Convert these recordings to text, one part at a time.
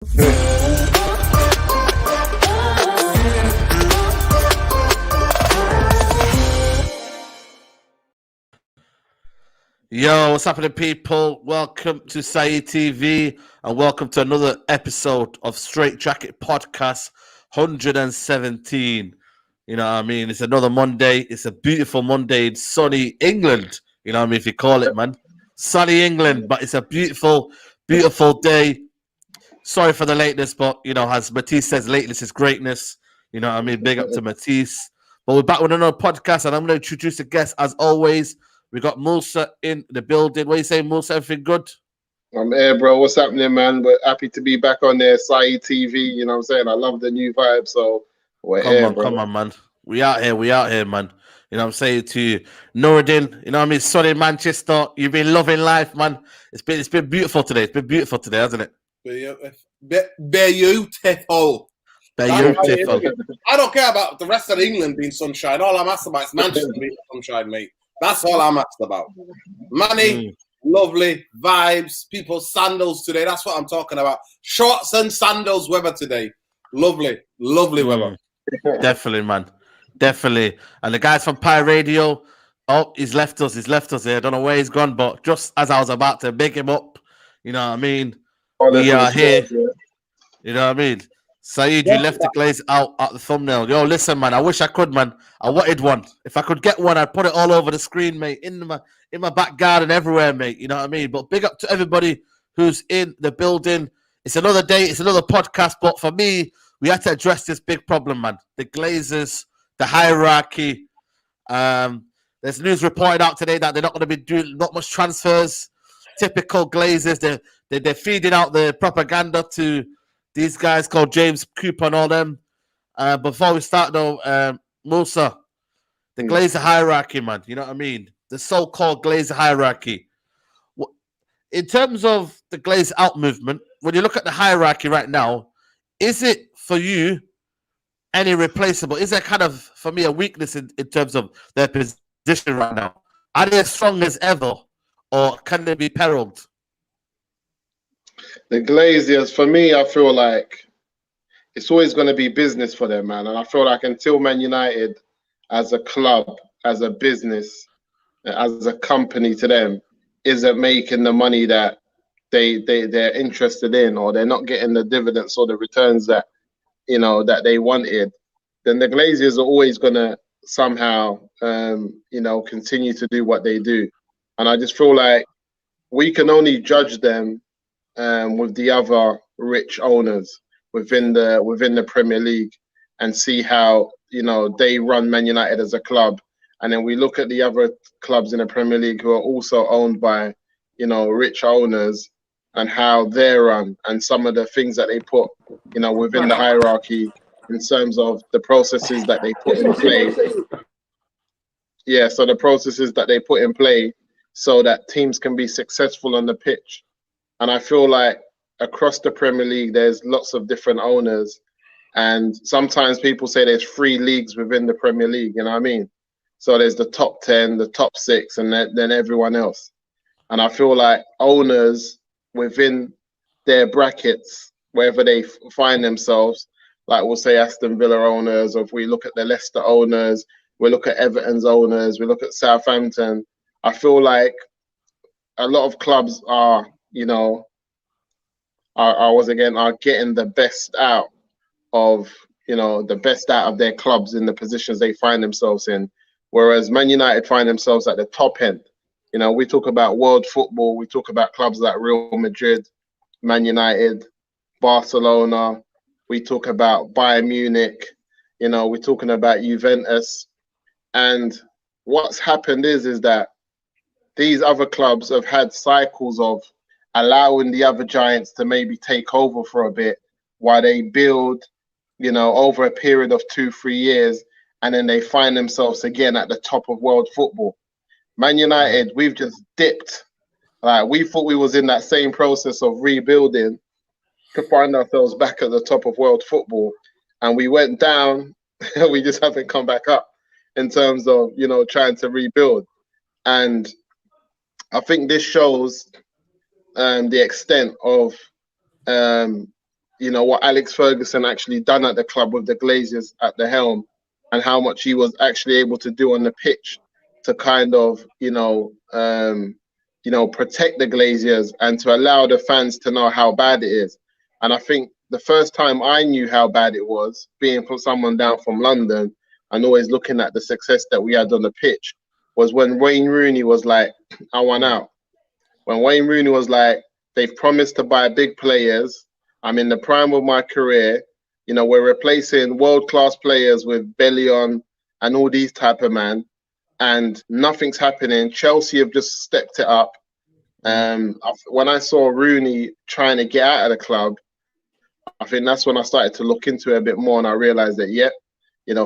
Yo, what's happening, people? Welcome to Saeed TV and welcome to another episode of Straightjacket Podcast 117. You know what I mean? It's another Monday. It's a beautiful Monday in sunny England. You know what I mean? If you call it, man. Sunny England, but it's a beautiful, beautiful day. Sorry for the lateness, but, you know, as Matisse says, lateness is greatness. You know what I mean? Big up to Matisse. But we're back with another podcast, and I'm going to introduce a guest, as always. We got Musa in the building. What are you saying, Musa? Everything good? I'm here, bro. What's happening, man? We're happy to be back on there, Saeed TV. You know what I'm saying? I love the new vibe, so we're here, bro. Come on, man. We out here, man. You know what I'm saying to you, Nuruddin, you know what I mean? Sunny Manchester. You've been loving life, man. It's been beautiful today. It's been beautiful today, hasn't it? Beautiful. I don't care about the rest of England being sunshine. All I'm asked about is Manchester being sunshine, mate. That's all I'm asked about. Money, lovely vibes, people's sandals today. That's what I'm talking about. Shorts and sandals weather today. Lovely, lovely weather. Definitely, man. Definitely. And the guys from Pi Radio, he's left us here. I don't know where he's gone, but just as I was about to big him up, you know what I mean? We are here. You know what I mean? Saeed, you left the glaze out at the thumbnail. Yo, listen, man. I wish I could, man. I wanted one. If I could get one, I'd put it all over the screen, mate. In my back garden, everywhere, mate. You know what I mean? But big up to everybody who's in the building. It's another day. It's another podcast. But for me, we had to address this big problem, man. The Glazers, the hierarchy. There's news reported out today that they're not going to be doing not much transfers. Typical Glazers. They're feeding out the propaganda to these guys called James Cooper and all them. Before we start, though, Musa, the Glazer hierarchy, man. You know what I mean? The so-called Glazer hierarchy. In terms of the Glazer out movement, when you look at the hierarchy right now, is it for you any replaceable? Is there kind of, for me, a weakness in terms of their position right now? Are they as strong as ever, or can they be periled? The Glazers, for me, I feel like it's always going to be business for them, man. And I feel like until Man United, as a club, as a business, as a company to them, isn't making the money that they're interested in, or they're not getting the dividends or the returns that, you know, that they wanted, then the Glazers are always going to somehow, you know, continue to do what they do. And I just feel like we can only judge them with the other rich owners within the Premier League and see how, you know, they run Man United as a club. And then we look at the other clubs in the Premier League who are also owned by, you know, rich owners and how they're run and some of the things that they put, you know, within the hierarchy in terms of the processes that they put in play. Yeah, so the processes that they put in play so that teams can be successful on the pitch. And I feel like across the Premier League, there's lots of different owners. And sometimes people say there's 3 leagues within the Premier League, you know what I mean? So there's the top 10, the top 6, and then everyone else. And I feel like owners within their brackets, wherever they find themselves, like we'll say Aston Villa owners, or if we look at the Leicester owners, we look at Everton's owners, we look at Southampton, I feel like a lot of clubs are, you know, are getting the best out of, you know, the best out of their clubs in the positions they find themselves in. Whereas Man United find themselves at the top end. You know, we talk about world football, we talk about clubs like Real Madrid, Man United, Barcelona, we talk about Bayern Munich, you know, we're talking about Juventus. And what's happened is that these other clubs have had cycles of allowing the other giants to maybe take over for a bit while they build, you know, over a period of 2-3 years, and then they find themselves again at the top of world football. Man United, we've just dipped. Like, we thought we was in that same process of rebuilding to find ourselves back at the top of world football, and we went down. We just haven't come back up in terms of, you know, trying to rebuild. And I think this shows the extent of you know, what Alex Ferguson actually done at the club with the Glazers at the helm, and how much he was actually able to do on the pitch to kind of, protect the Glazers and to allow the fans to know how bad it is. And I think the first time I knew how bad it was, being from someone down from London and always looking at the success that we had on the pitch, was when Wayne Rooney was like, I want out. When Wayne Rooney was like, they've promised to buy big players. I'm in the prime of my career. You know, we're replacing world-class players with Bellion and all these type of man, and nothing's happening. Chelsea have just stepped it up. When I saw Rooney trying to get out of the club, I think that's when I started to look into it a bit more, and I realized that,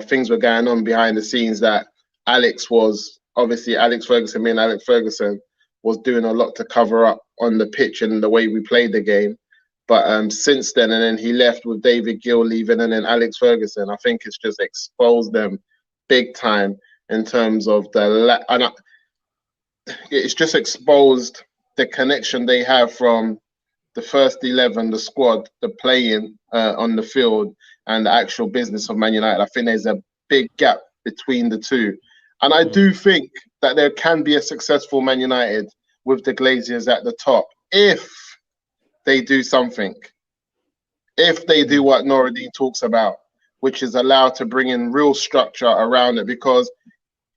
things were going on behind the scenes, that Alex Ferguson, being Alex Ferguson, was doing a lot to cover up on the pitch and the way we played the game. But since then, and then he left with David Gill leaving, and then Alex Ferguson, I think it's just exposed them big time in terms of it's just exposed the connection they have from the first 11, the squad, the playing on the field, and the actual business of Man United. I think there's a big gap between the two. And I do think that there can be a successful Man United with the Glazers at the top if they do something. If they do what Noradine talks about, which is allowed to bring in real structure around it, because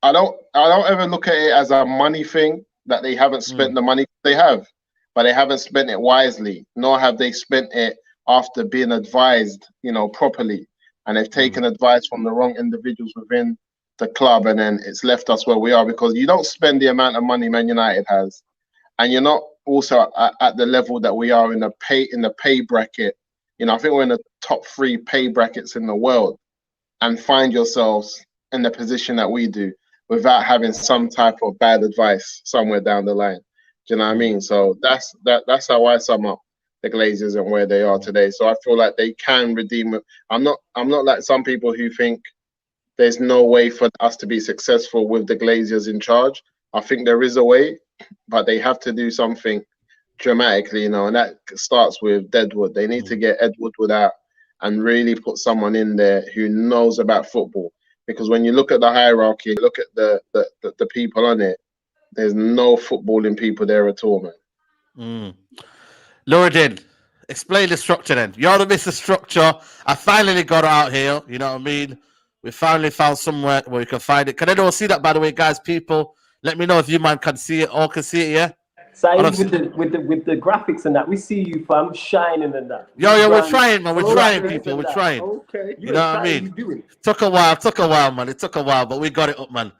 I don't ever look at it as a money thing, that they haven't spent the money. They have, but they haven't spent it wisely, nor have they spent it after being advised, properly. And they've taken advice from the wrong individuals within the club, and then it's left us where we are, because you don't spend the amount of money Man United has, and you're not also at the level that we are in the pay bracket. I think we're in the top 3 pay brackets in the world, and find yourselves in the position that we do without having some type of bad advice somewhere down the line. Do you know what I mean? So that's how I sum up the Glazers and where they are today. So I feel like they can redeem it. I'm not like some people who think there's no way for us to be successful with the Glazers in charge. I think there is a way, but they have to do something dramatically, and that starts with Deadwood. They need to get Ed Woodward out and really put someone in there who knows about football. Because when you look at the hierarchy, look at the people on it, there's no footballing people there at all, man. Nuruddin, explain the structure then. You're the Mr. Structure. I finally got out here, you know what I mean? We finally found somewhere where you can find it. Can anyone see that, by the way, guys? People, let me know if you man can see it or can see it, yeah? So with the graphics and that, we see you, fam, shining and that. Yo, we're trying, man. We're trying, people. We're trying. Okay. You know what I mean? Took a while, man. It took a while, but we got it up, man.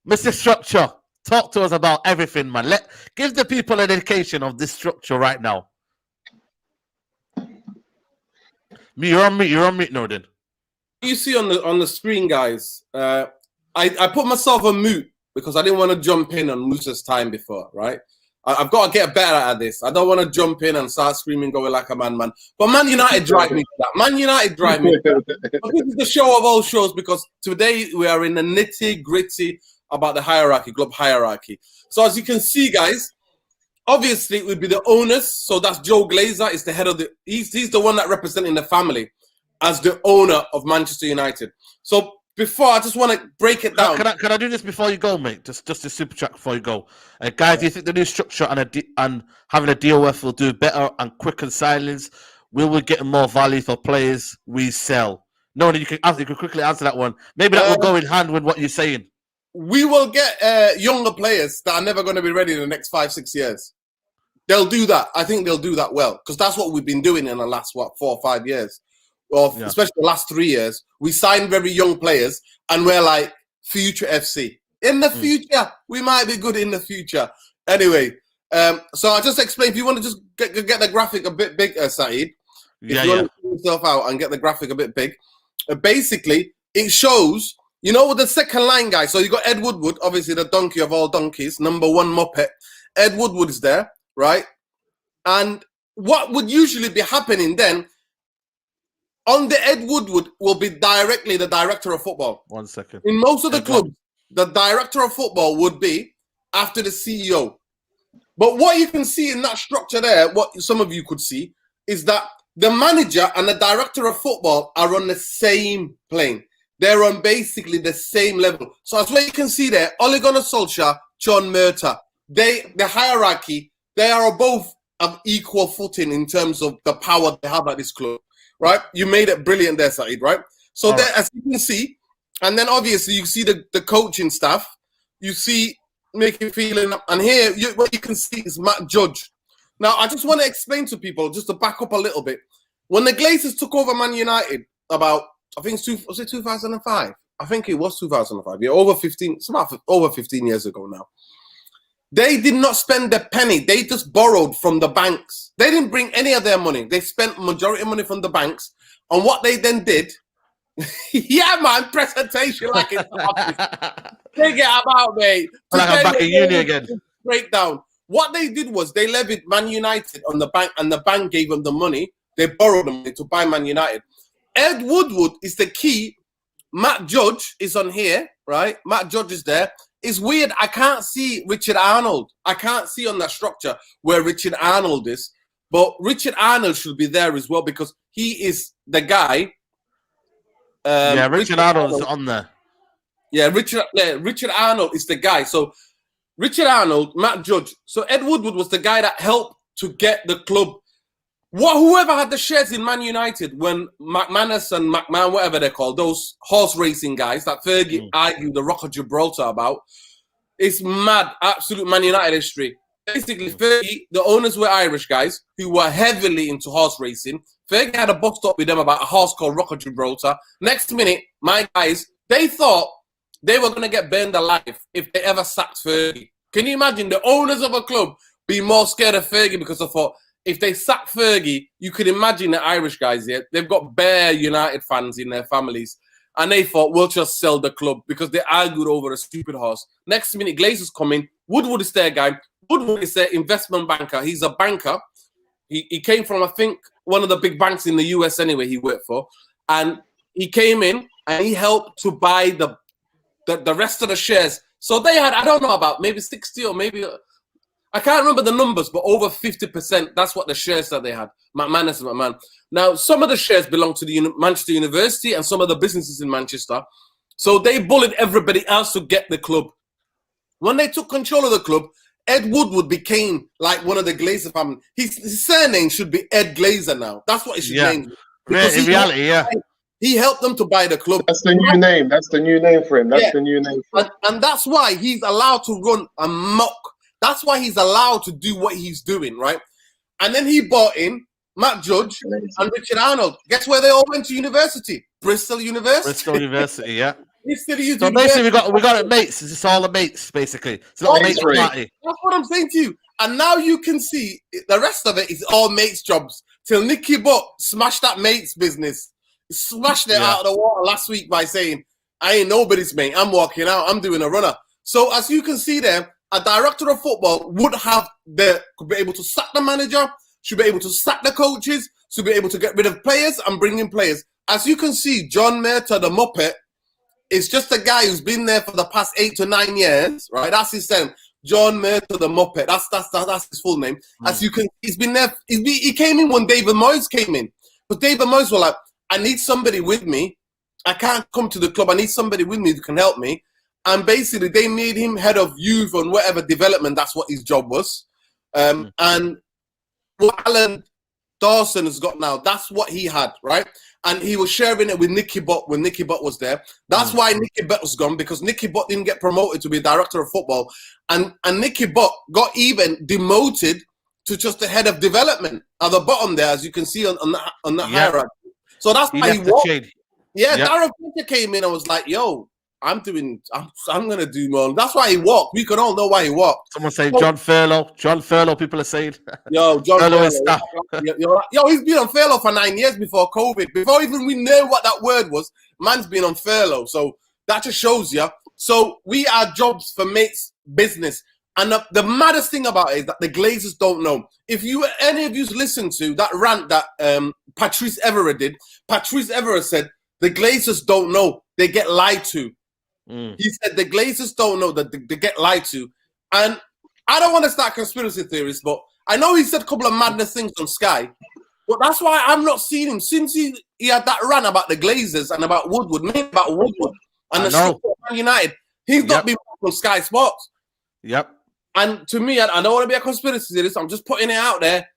Mr. Structure, talk to us about everything, man. Give the people an indication of this structure right now. You're on mute, Norden. You see on the screen, guys, I put myself on mute because I didn't want to jump in on Musa's time before, right? I've got to get better at this. I don't want to jump in and start screaming, going like a man. But Man United drive me to that. Man United drive me to that. But this is the show of all shows, because today we are in the nitty-gritty about the hierarchy, club hierarchy. So as you can see, guys, obviously it would be the owners. So that's Joe Glazer, is the head of the... He's the one that representing the family as the owner of Manchester United. So before, I just want to break it down. Can I do this before you go, mate? Just a super chat before you go. Guys, do you think the new structure and having a deal with will do better and quicker signings? Will we get more value for players we sell? No, you can quickly answer that one. Maybe that will go in hand with what you're saying. We will get younger players that are never going to be ready in the next 5-6 years. They'll do that. I think they'll do that well, because that's what we've been doing in the last 4 or 5 years. Well, yeah. Especially the last 3 years, we signed very young players, and we're like future FC. In the future, we might be good in the future. Anyway, so I'll just explain. If you want to just get the graphic a bit big, Saeed, if you want to pull yourself out and get the graphic a bit big, basically, it shows, with the second line guy. So you got Ed Woodward, obviously the donkey of all donkeys, number 1 Muppet. Ed Woodward is there, right? And what would usually be happening then, on the Ed Woodward will be directly the director of football. 1 second. In most of the clubs, the director of football would be after the CEO. But what you can see in that structure there, what some of you could see, is that the manager and the director of football are on the same plane. They're on basically the same level. So as well you can see there, Ole Gunnar Solskjaer, John Murta, the hierarchy, they are both of equal footing in terms of the power they have at this club, right? You made it brilliant there, Saeed, right? So there, as you can see, and then obviously you see the coaching staff, you see making feeling up, and here what you can see is Matt Judge. Now I just want to explain to people, just to back up a little bit, when the Glazers took over Man United about, I think was it 2005? I think it was 2005. Yeah, over 15. It's about over 15 years ago now. They did not spend a penny. They just borrowed from the banks. They didn't bring any of their money. They spent majority of money from the banks. And what they then did, yeah, man, presentation like it's office. Take it about, mate. Like I'm back in uni again. Breakdown. What they did was they levied Man United on the bank, and the bank gave them the money. They borrowed the money to buy Man United. Ed Woodward is the key. Matt Judge is on here, right? Matt Judge is there. It's weird. I can't see Richard Arnold. I can't see on that structure where Richard Arnold is. But Richard Arnold should be there as well because he is the guy. Richard Arnold is on there. Yeah, Richard Arnold is the guy. So Richard Arnold, Matt Judge. So Ed Woodward was the guy that helped to get the club. Whoever had the shares in Man United when McManus and McMahon, whatever they're called, those horse racing guys that Fergie argued the Rock of Gibraltar about, it's mad, absolute Man United history. Basically, Fergie, the owners were Irish guys who were heavily into horse racing. Fergie had a bus stop with them about a horse called Rock of Gibraltar. Next minute, my guys, they thought they were going to get burned alive if they ever sacked Fergie. Can you imagine the owners of a club being more scared of Fergie because they thought, if they sack Fergie, you could imagine the Irish guys here. They've got bare United fans in their families. And they thought, we'll just sell the club because they argued over a stupid horse. Next minute, Glazers come in. Woodward is their guy. Woodward is their investment banker. He's a banker. He came from, I think, one of the big banks in the US anyway he worked for. And he came in and he helped to buy the rest of the shares. So they had, I don't know, about maybe 60 or maybe... I can't remember the numbers, but over 50%, that's what the shares that they had. McManus and McMahon. Now, some of the shares belong to the Manchester University and some of the businesses in Manchester. So they bullied everybody else to get the club. When they took control of the club, Ed Woodward became like one of the Glazer family. His surname should be Ed Glazer now. That's what it should name. In reality, yeah. He helped them to buy the club. That's the new name. That's the new name for him. That's the new name for him. And that's why he's allowed to run amok. That's why he's allowed to do what he's doing, right? And then he bought in Matt Judge and Richard Arnold. Guess where they all went to university? Bristol University. Bristol University, yeah. So basically, we got it mates. It's just all the mates, basically. It's not a mates party. That's what I'm saying to you. And now you can see the rest of it is all mates jobs. Till Nicky Butt smashed that mates business. Smashed it out of the water last week by saying, I ain't nobody's mate. I'm walking out. I'm doing a runner. So as you can see there, a director of football could be able to sack the manager, should be able to sack the coaches, should be able to get rid of players and bring in players. As you can see, John Murta, the Muppet, is just a guy who's been there for the past 8 to 9 years, right? That's his name. John Murta, the Muppet. That's his full name. As you can, he's been there. He came in when David Moyes came in. But David Moyes was like, I need somebody with me. I can't come to the club. I need somebody with me who can help me. And basically, they made him head of youth and whatever development. That's what his job was. And what Alan Dawson has got now, that's what he had, right? And he was sharing it with Nicky Butt when Nicky Butt was there. That's why Nicky Butt was gone, because Nicky Butt didn't get promoted to be director of football. And Nicky Butt got even demoted to just the head of development at the bottom there, as you can see on the hierarchy. So that's why he walked. Darren Fletcher came in and was like, yo, I'm gonna do more. That's why he walked. We can all know why he walked. Someone saying John Furlow. John Furlow, people are saying. Yo, John Furlow is staff. Yo, he's been on furlough for 9 years before COVID. Before even we knew what that word was, man's been on furlough. So that just shows you. So we are jobs for mates business. And the maddest thing about it is that the Glazers don't know. If any of you listen to that rant that Patrice Evra did, Patrice Evra said the Glazers don't know. They get lied to. He said the Glazers don't know that they get lied to. And I don't want to start conspiracy theories, but I know he said a couple of madness things on Sky. But that's why I'm not seeing him since he had that run about the Glazers and about Woodward, mainly about Woodward and the structure of Man United. He's not been on Sky Sports. Yep. And to me, I don't want to be a conspiracy theorist. I'm just putting it out there.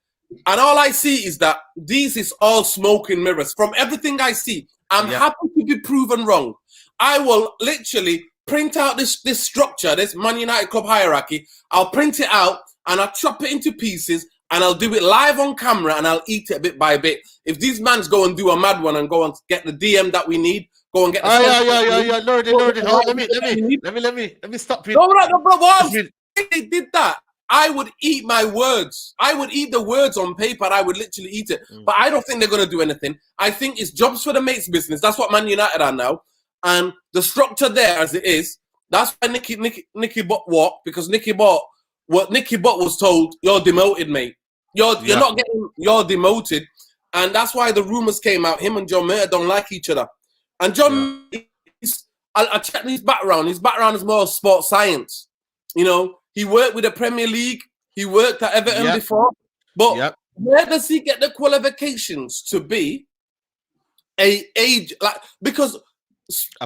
And all I see is that this is all smoke and mirrors. From everything I see, I'm happy to be proven wrong. I will literally print out this structure, this Man United club hierarchy. I'll print it out and I'll chop it into pieces and I'll do it live on camera and I'll eat it bit by bit. If these mans go and do a mad one and go and get the DM that we need, go and get the Lord, let me stop you. No, they did that, I would eat my words. I would eat the words on paper. And I would literally eat it. But I don't think they're going to do anything. I think it's jobs for the mates business. That's what Man United are now. And the structure there as it is, that's why Nicky Butt walked, because Nicky Butt was told, you're demoted, mate. You're not getting, you're demoted. And that's why the rumors came out. Him and John Mayer don't like each other. And John, I checked his background. His background is more sports science. You know, he worked with the Premier League. He worked at Everton before. But where does he get the qualifications to be a age like? Because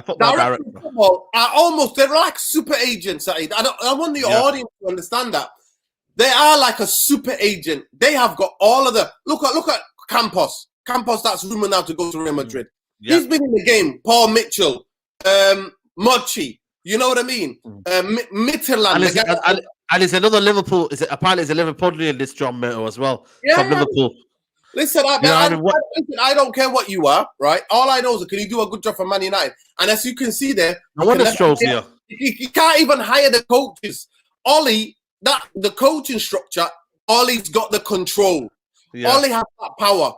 football are almost, they're like super agents. I want the audience to understand that they are like a super agent. They have got all of the look at Campos. That's rumored now to go to Real Madrid. He's been in the game. Paul Mitchell, Mochi. You know what I mean? Mitterland. And it's another Liverpool. Apparently, it's a Liverpoolian, this John Murto as well. From Liverpool. Listen, I don't care what you are, right? All I know is, can you do a good job for Man United? And as you can see there, he can't even hire the coaches. Ollie, the coaching structure, Ollie's got the control. Ollie has that power.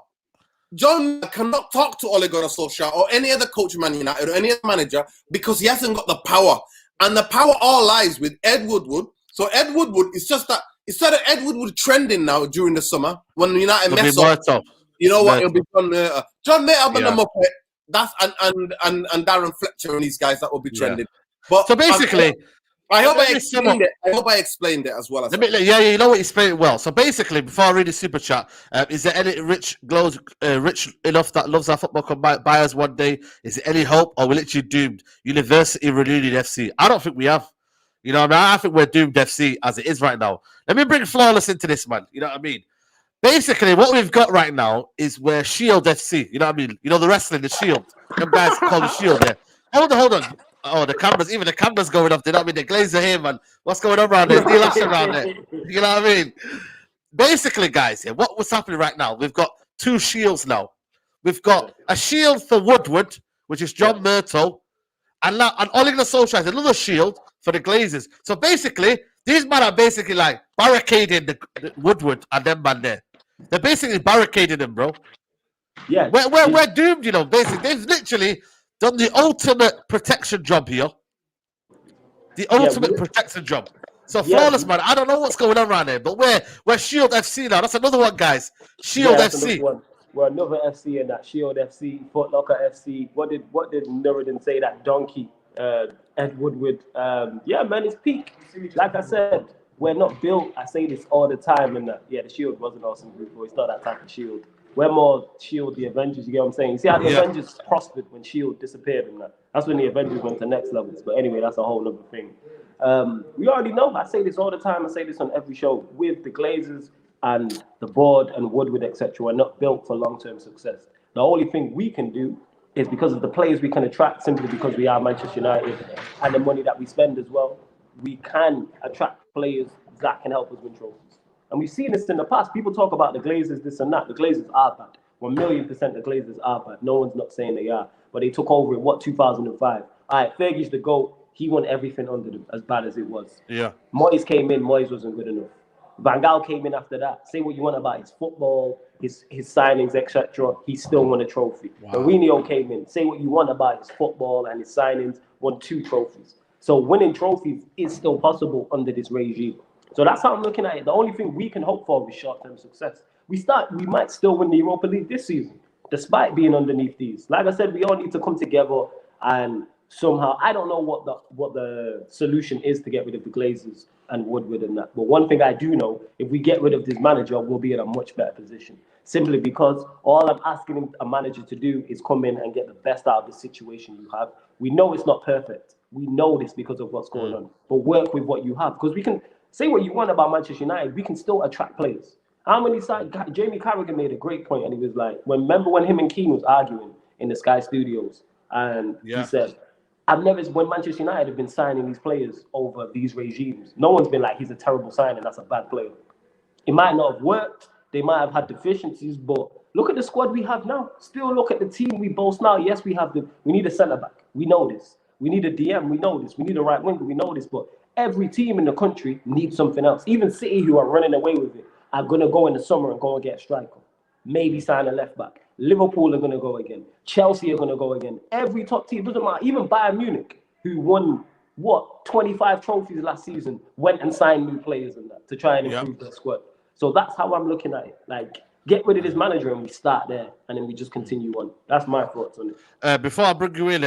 John cannot talk to Ole Gunnar Solskjaer or any other coach of Man United or any other manager because he hasn't got the power. And the power all lies with Ed Woodward. So Ed Woodward, it's just that instead of Ed Woodward trending now during the summer when United mess up, you know what? It'll be John Mayer. John Mayer and the Muppet. That's and Darren Fletcher and these guys that will be trending. But so basically, I hope I explained it as well. You know what you explained it well. So basically, before I read the super chat, is there any rich enough that loves our football can buy us one day? Is there any hope, or we're literally doomed? University Reunion FC. I don't think we have. You know what I mean? I think we're doomed FC as it is right now. Let me bring Flawless into this, man. You know what I mean? Basically, what we've got right now is we're Shield FC. You know what I mean? You know the wrestling, the Shield. Them guys call the Shield there. Hold on. Oh, the camera's going off. They don't mean the Glazer here, man. What's going on around there? D-Lash around there. You know what I mean? Basically, guys, what's happening right now? We've got two shields now. We've got a shield for Woodward, which is John Murto, and Ole Gunnar Solskjaer is another shield for the Glazers. So basically, these men are basically like barricading the Woodward and them man there. They're basically barricading them, bro. Yeah, we're doomed, you know. Basically, they've literally done the ultimate protection job here. The ultimate protection job. So Flawless, man, I don't know what's going on around there, but we're Shield FC now. That's another one, guys. Shield FC. We're another FC in that. Shield FC, Foot Locker FC. What did Nuruddin say? That donkey, Ed Woodward. Yeah, man, it's peak. Like I said, we're not built. I say this all the time, and the Shield wasn't awesome group, but it's not that type of Shield. We're more Shield, the Avengers. You get what I'm saying? You see how the Avengers prospered when Shield disappeared, and that's when the Avengers went to next levels. But anyway, that's a whole other thing. We already know. I say this all the time. I say this on every show. With the Glazers and the board and Woodward, etc., we're not built for long-term success. The only thing we can do is because of the players we can attract, simply because we are Manchester United, and the money that we spend as well. We can attract players that can help us win trophies. And we've seen this in the past. People talk about the Glazers, this and that. The Glazers are bad. 1,000,000% the Glazers are bad. No one's not saying they are. But they took over in, 2005? All right, Fergie's the GOAT. He won everything under them, as bad as it was. Yeah. Moyes came in. Moyes wasn't good enough. Van Gaal came in after that. Say what you want about his football, his signings, etc. He still won a trophy. Wow. Mourinho came in. Say what you want about his football and his signings, won 2 trophies. So winning trophies is still possible under this regime. So that's how I'm looking at it. The only thing we can hope for is short-term success. We might still win the Europa League this season, despite being underneath these. Like I said, we all need to come together and somehow. I don't know what the solution is to get rid of the Glazers and Woodward and that. But one thing I do know, if we get rid of this manager, we'll be in a much better position. Simply because all I'm asking a manager to do is come in and get the best out of the situation you have. We know it's not perfect. We know this because of what's going on. But work with what you have. Because we can say what you want about Manchester United, we can still attract players. How many times Jamie Carragher made a great point, and he was like, remember when him and Keane was arguing in the Sky Studios, and he said, when Manchester United have been signing these players over these regimes, no one's been like, he's a terrible signing, that's a bad player. It might not have worked, they might have had deficiencies, but look at the squad we have now. Still look at the team we boast now. Yes, we need a centre-back. We know this. We need a DM. We know this. We need a right winger. We know this. But every team in the country needs something else. Even City, who are running away with it, are going to go in the summer and go and get a striker. Maybe sign a left-back. Liverpool are going to go again. Chelsea are going to go again. Every top team, doesn't matter. Even Bayern Munich, who won, 25 trophies last season, went and signed new players and that to try and improve their squad. So that's how I'm looking at it. Like, get rid of this manager and we start there, and then we just continue on. That's my thoughts on it. Before I bring you in,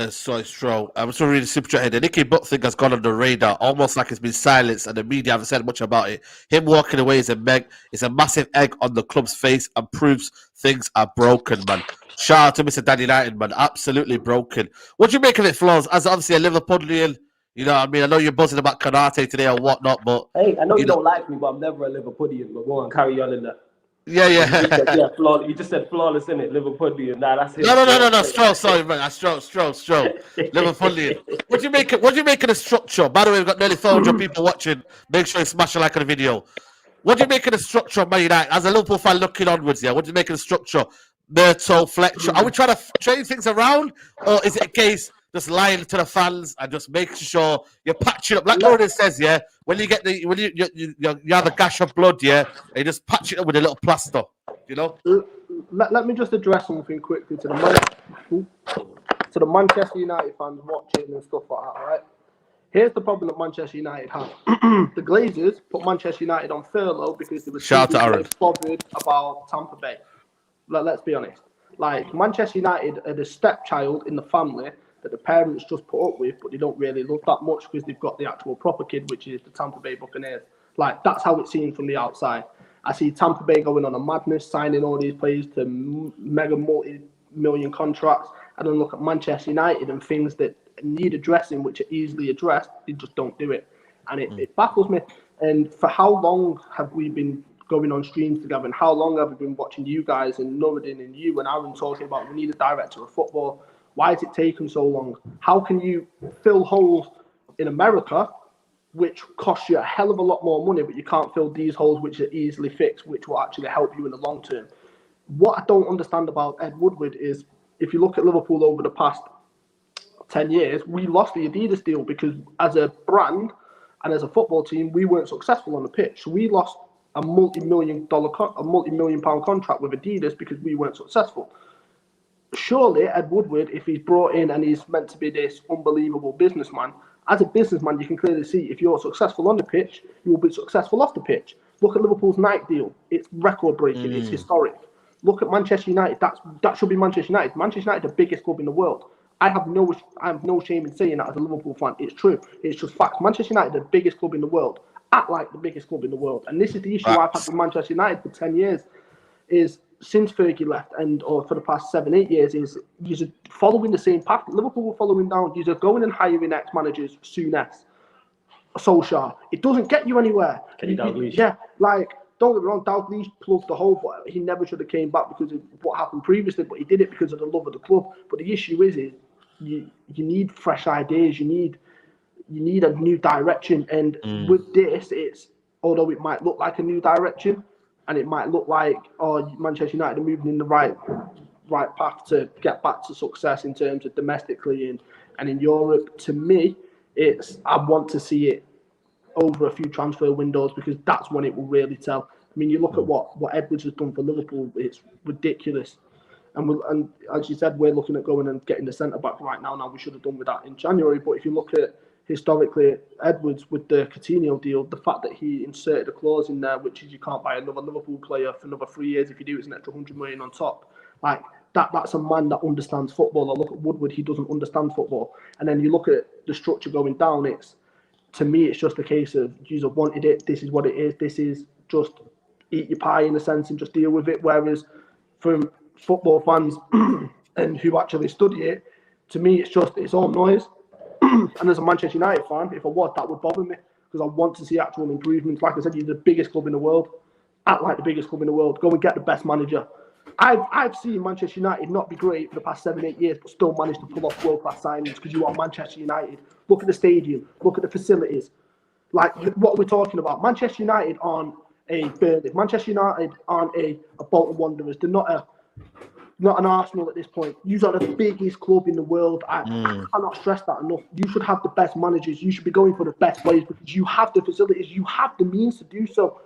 Stroll, I'm still reading Super Chat here. The Nicky Butt thing has gone on the radar, almost like it's been silenced, and the media haven't said much about it. Him walking away is a massive egg on the club's face and proves things are broken, man. Shout out to Mr. Dan United, man. Absolutely broken. What do you make of it, Flaws? As obviously a Liverpoolian, you know what I mean? I know you're buzzing about Konate today or whatnot, but... Hey, I know you don't like me, but I'm never a Liverpoolian, but go on, carry on in that. Yeah. You just said flawless, innit? Liverpoolian. Nah, that's it. No. Stroll, sorry, man. Stroll. Liverpoolian. What do you make of the structure? By the way, we've got nearly 400 people watching. Make sure you smash a like on the video. What do you make of the structure of Man United? As a Liverpool fan looking onwards, what do you make of the structure? Myrtle, Fletcher. Are we trying to change things around? Or is it a case just lying to the fans and just making sure you're patching up? Like Gordon says, when you get you have a gash of blood, and you just patch it up with a little plaster, you know? Let me just address something quickly to the Manchester United fans watching and stuff like that, right? Here's the problem that Manchester United have. The Glazers put Manchester United on furlough because they were bothered about Tampa Bay. Let's be honest. Like, Manchester United are the stepchild in the family that the parents just put up with, but they don't really love that much because they've got the actual proper kid, which is the Tampa Bay Buccaneers. Like, that's how it seems from the outside. I see Tampa Bay going on a madness, signing all these players to mega multi-million contracts, and then look at Manchester United and things that need addressing, which are easily addressed, they just don't do it. And it baffles me. And for how long have we been going on streams together, and how long have we been watching you guys and Nuruddin and you and Aaron talking about we need a director of football? Why is it taking so long? How can you fill holes in America, which costs you a hell of a lot more money, but you can't fill these holes which are easily fixed, which will actually help you in the long term? What I don't understand about Ed Woodward is, if you look at Liverpool over the past 10 years, we lost the Adidas deal because as a brand and as a football team, we weren't successful on the pitch. So we lost a multi-million pound contract with Adidas because we weren't successful. Surely Ed Woodward, if he's brought in and he's meant to be this unbelievable businessman, as a businessman, you can clearly see if you're successful on the pitch, you will be successful off the pitch. Look at Liverpool's Nike deal. It's record-breaking. It's historic. Look at Manchester United. That should be Manchester United. Manchester United, the biggest club in the world. I have no shame in saying that as a Liverpool fan. It's true. It's just facts. Manchester United, the biggest club in the world. Act like the biggest club in the world. And this is the issue I've had with Manchester United for 10 years, is since Fergie left or for the past 7-8 years, is you're following the same path. Liverpool were following down. You're going and hiring ex-managers, Souness, Solskjaer. It doesn't get you anywhere. Kenny Dalglish. Yeah, like, don't get me wrong, Dalglish plugged the hole, but he never should have came back because of what happened previously, but he did it because of the love of the club. But the issue is you need fresh ideas. You need a new direction. And with this, although it might look like a new direction, and it might look like, Manchester United are moving in the right path to get back to success in terms of domestically and in Europe. To me, I want to see it over a few transfer windows, because that's when it will really tell. I mean, you look at what Edwards has done for Liverpool; it's ridiculous. And as you said, we're looking at going and getting the centre back right now. Now, we should have done with that in January. But if you look at historically Edwards with the Coutinho deal, the fact that he inserted a clause in there, which is you can't buy another Liverpool player for another 3 years. If you do, it's an extra 100 million on top. Like, that's a man that understands football. I look at Woodward, he doesn't understand football. And then you look at the structure going down, to me, it's just a case of, Jesus wanted it, this is what it is, this is just eat your pie in a sense and just deal with it. Whereas from football fans and who actually study it, to me, it's all noise. And as a Manchester United fan, if I was, that would bother me because I want to see actual improvements. Like I said, you're the biggest club in the world. Act like the biggest club in the world. Go and get the best manager. I've seen Manchester United not be great for the past 7-8 years, but still manage to pull off world-class signings because you are Manchester United. Look at the stadium. Look at the facilities. Like, what we're talking about. Manchester United aren't a Burnley. Manchester United aren't a Bolton Wanderers. They're not an Arsenal at this point. You are the biggest club in the world. I cannot stress that enough. You should have the best managers. You should be going for the best players because you have the facilities. You have the means to do so.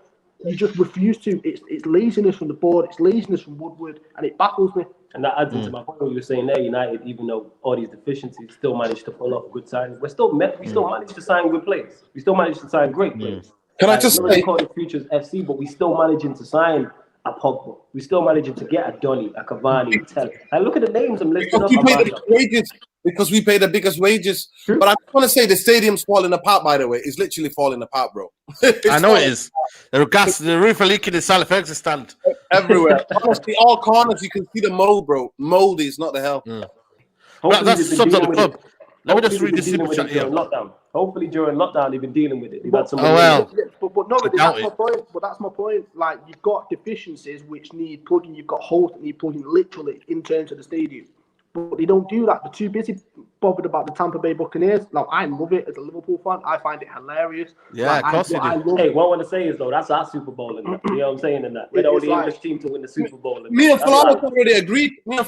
You just refuse to. It's laziness from the board. It's laziness from Woodward, and it baffles me. And that adds into my point. What you were saying there, United, even though all these deficiencies, still managed to pull off good signings. We still managed to sign good players. We still managed to sign great players. Can I just say, call it Futures FC, but we still managing to sign a Pogba. We still managing to get a Donny, a Cavani, a Tel. And look at the names I'm listing up. Because we pay the biggest wages. True. But I just want to say the stadium's falling apart, by the way. It's literally falling apart, bro. I know it is. The roof are leaking in Sally Ferguson stand. Everywhere. Honestly, all corners, you can see the mold, bro. Moldy is not the hell. That's sums up the club. Let me just read the super chat here. Hopefully during lockdown they've been dealing with it. But that's my point. But that's my point. Like, you've got deficiencies which need plugging. You've got holes that need plugging literally in terms of the stadium. But they don't do that. They're too busy bothered about the Tampa Bay Buccaneers. Now, I love it as a Liverpool fan. I find it hilarious. Yeah, of course you do. Hey, what I want to say is, though, that's our Super Bowl. You know what I'm saying? In that. We're the only English team to win the Super Bowl. Me and Flawless already agreed. When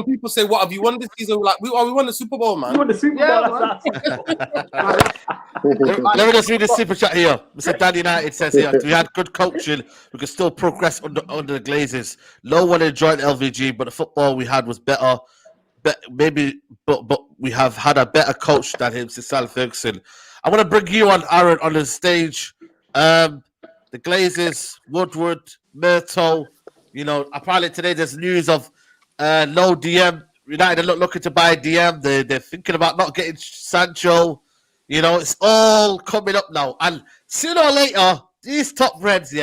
people say, what, have you won this season? We're like, we won the Super Bowl, man. We won the Super Bowl. Let me just read the super chat here. Mr. Dan United says here, we had good coaching. We could still progress under the Glazers. No one enjoyed LVG, but the football we had was better. But we have had a better coach than him, Sal Ferguson. I want to bring you on, Aaron, on the stage. The Glazers, Woodward, Myrtle. You know, apparently today there's news of no DM. United are looking to buy DM. They're thinking about not getting Sancho. You know, it's all coming up now. And sooner or later, these top reds,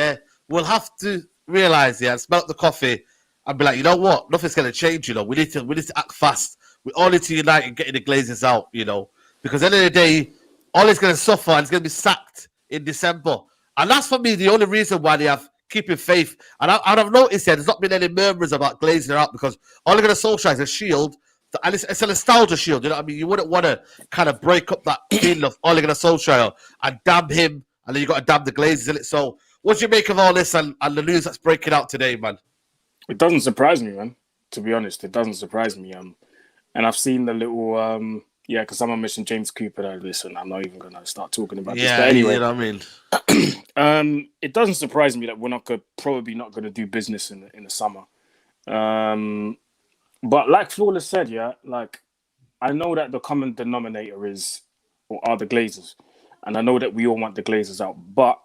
will have to realize, and smell the coffee and be like, you know what? Nothing's going to change, you know. We need to act fast. We all need to unite and getting the Glazers out, you know. Because at the end of the day, all is going to suffer and it's going to be sacked in December. And that's, for me, the only reason why they have keeping faith. And I've noticed there's not been any murmurs about Glazer out because all they're going to Solskjaer is a shield. And it's a nostalgia shield, you know what I mean? You wouldn't want to kind of break up that feeling of Ole Gunnar Solskjaer and damn him, and then you got to damn the Glazers in it. So, what do you make of all this and the news that's breaking out today, man? It doesn't surprise me, man. To be honest, it doesn't surprise me. And I've seen the little, because someone mentioned James Cooper. Listen, I'm not even going to start talking about this. But anyway, you know what I mean? It doesn't surprise me that we're probably not going to do business in the summer. But like Flawless said, I know that the common denominator are the Glazers. And I know that we all want the Glazers out. But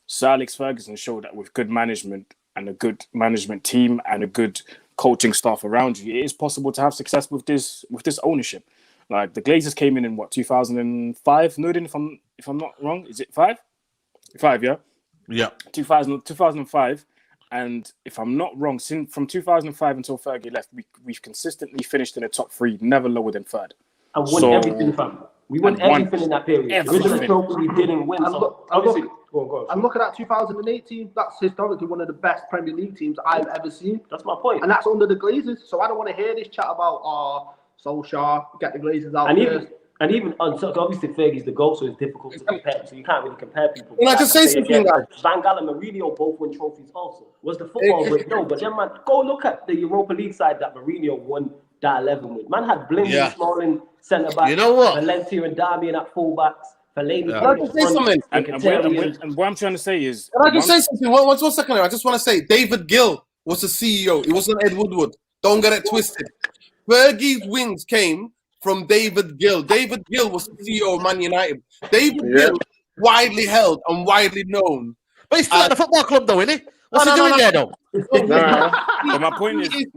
Sir Alex Ferguson showed that with good management and a good management team and a good coaching staff around you, it is possible to have success with this ownership. Like, the Glazers came in what, 2005? Nudin, if I'm not wrong, is it 5? 5, yeah? Yeah. 2005. And if I'm not wrong, from 2005 until Fergie left, we've consistently finised in the top 3, never lower than 3rd. And won everything, fam. We won everything in that period. Original trophy we didn't win. I'm looking at 2018. That's historically one of the best Premier League teams I've ever seen. That's my point. And that's under the Glazers. So I don't want to hear this chat about Solskjaer, get the Glazers out. And even so obviously Fergie's the GOAT, so it's difficult to compare. So you can't really compare people. Can I just say something? Van Gaal and Mourinho both won trophies also. Was the football great? No, but then, man, go look at the Europa League side that Mourinho won that 11 with. Man had Blind, Smalling, centre back. You know what? Valencia and Darmian at fullbacks. Fellaini. Can I just say something? And what I'm trying to say is... Can I just say something? One second. I just want to say, David Gill was the CEO. It wasn't Ed Woodward. Don't get it twisted. Fergie's wings came from David Gill. David Gill was the CEO of Man United. David Gill, widely held and widely known. But he's still at the football club, though, isn't he? What's he doing there, though? But my point is, he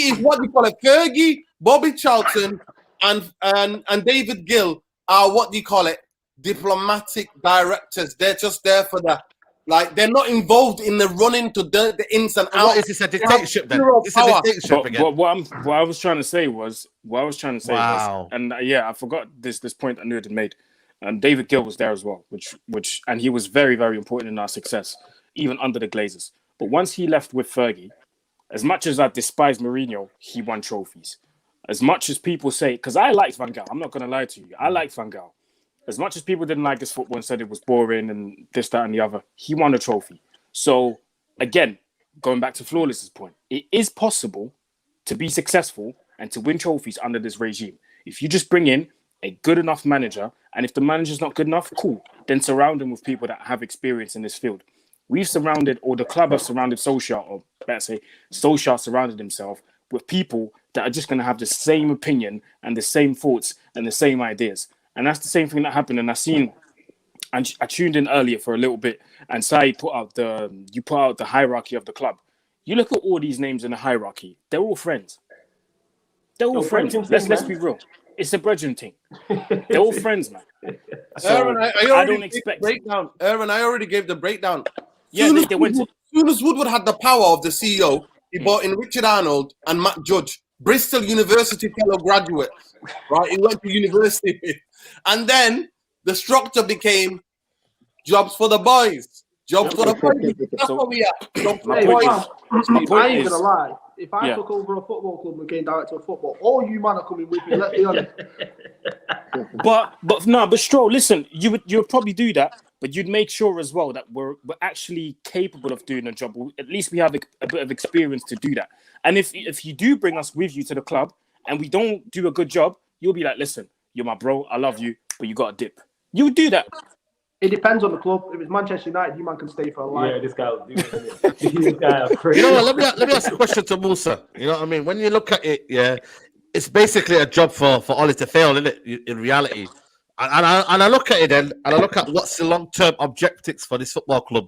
is what you call it. Fergie, Bobby Charlton, and David Gill are what do you call it? Diplomatic directors. They're just there for the, like, they're not involved in the running to the ins and outs. What is this, a dictatorship then? It's a dictatorship again. But what I was trying to say was, Wow. and I forgot this point that Nude had made. David Gill was there as well, which and he was very, very important in our success, even under the Glazers. But once he left with Fergie, as much as I despise Mourinho, he won trophies. As much as people say, because I liked Van Gaal, I'm not going to lie to you, I liked Van Gaal. As much as people didn't like his football and said it was boring and this, that, and the other, he won a trophy. So, again, going back to Flawless's point, it is possible to be successful and to win trophies under this regime. If you just bring in a good enough manager, and if the manager's not good enough, cool, then surround him with people that have experience in this field. We've surrounded, or the club have surrounded Solskjaer, or better say, Solskjaer surrounded himself with people that are just going to have the same opinion and the same thoughts and the same ideas. And that's the same thing that happened. And I tuned in earlier for a little bit, and Saeed put out the hierarchy of the club. You look at all these names in the hierarchy; they're all friends. They're all friends. Let's be real. It's a brethren thing. They're all friends, man. So Aaron, I don't expect breakdown. Aaron, I already gave the breakdown. Yeah, they went to. As soon as Woodward had the power of the CEO, he brought in Richard Arnold and Matt Judge, Bristol University fellow graduates. Right, he went to university, and then the structure became jobs for the boys. Jobs for the boys. That's what we are. Jobs for the boys. I ain't gonna lie. If I took over a football club and became director of football, all you man are coming with me. Let's be honest. But Stro, listen, you would probably do that, but you'd make sure as well that we're actually capable of doing a job. At least we have a bit of experience to do that. And if you do bring us with you to the club and we don't do a good job, you'll be like, listen, you're my bro, I love you, but you got to dip. You would do that. It depends on the club. If it's Manchester United, you man can stay for a while. Yeah, this guy was doing it. This guy is crazy. You know what? Let me ask a question to Musa. You know what I mean? When you look at it, yeah, it's basically a job for OLE to fail, isn't it? In reality, and I look at it and I look at what's the long-term objectives for this football club.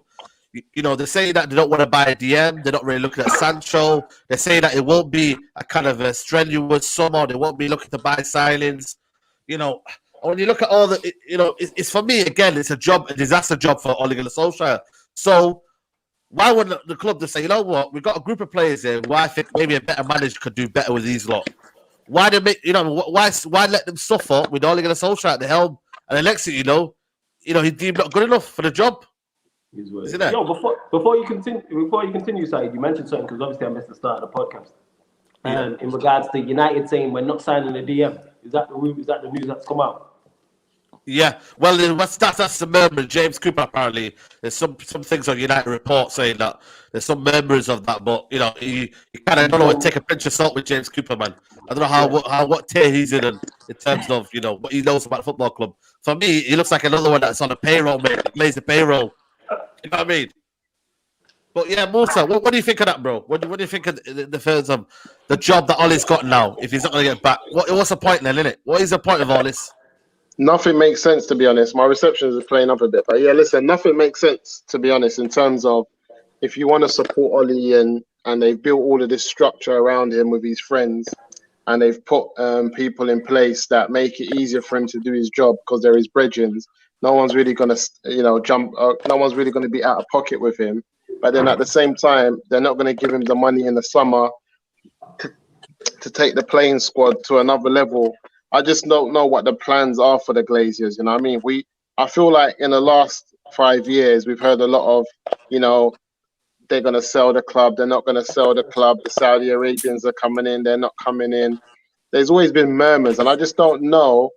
You know, they say that they don't want to buy a DM. They're not really looking at Sancho. They say that it won't be a kind of a strenuous summer. They won't be looking to buy signings. You know, when you look at all the, you know, it's for me, again, it's a disaster job for Ole Gunnar Solskjaer. So why wouldn't the club just say, you know what, we've got a group of players here who I think maybe a better manager could do better with these lot. Why let them suffer with Ole Gunnar Solskjaer at the helm? And the next thing you know, he's deemed not good enough for the job. Isn't it? Yo, before you continue, Saeed, you mentioned something because obviously I missed the start of the podcast. In regards to United saying we're not signing a DM, is that the news that's come out? Yeah, well, that's the murmur. James Cooper, apparently, there's some things on United Report saying that there's some murmurs of that, but you kind of don't know what to take a pinch of salt with James Cooper, man. I don't know what tier he's in terms of what he knows about the football club. For me, he looks like another one that's on the payroll, mate. He plays the payroll. You know what I mean? But yeah, Musa, what do you think of that, bro? What do you think of the first the job that Ole's got now? If he's not going to get back, what's the point then, innit? What is the point of all this? Nothing makes sense, to be honest. My reception is playing up a bit, but yeah, listen, nothing makes sense, to be honest, in terms of if you want to support Ole and they've built all of this structure around him with his friends, and they've put people in place that make it easier for him to do his job because they're his brethren. No one's really going to, jump. No one's really going to be out of pocket with him. But then at the same time, they're not going to give him the money in the summer to take the playing squad to another level. I just don't know what the plans are for the Glazers. You know what I mean? I feel like in the last 5 years, we've heard a lot of, they're going to sell the club. They're not going to sell the club. The Saudi Arabians are coming in. They're not coming in. There's always been murmurs. And I just don't know,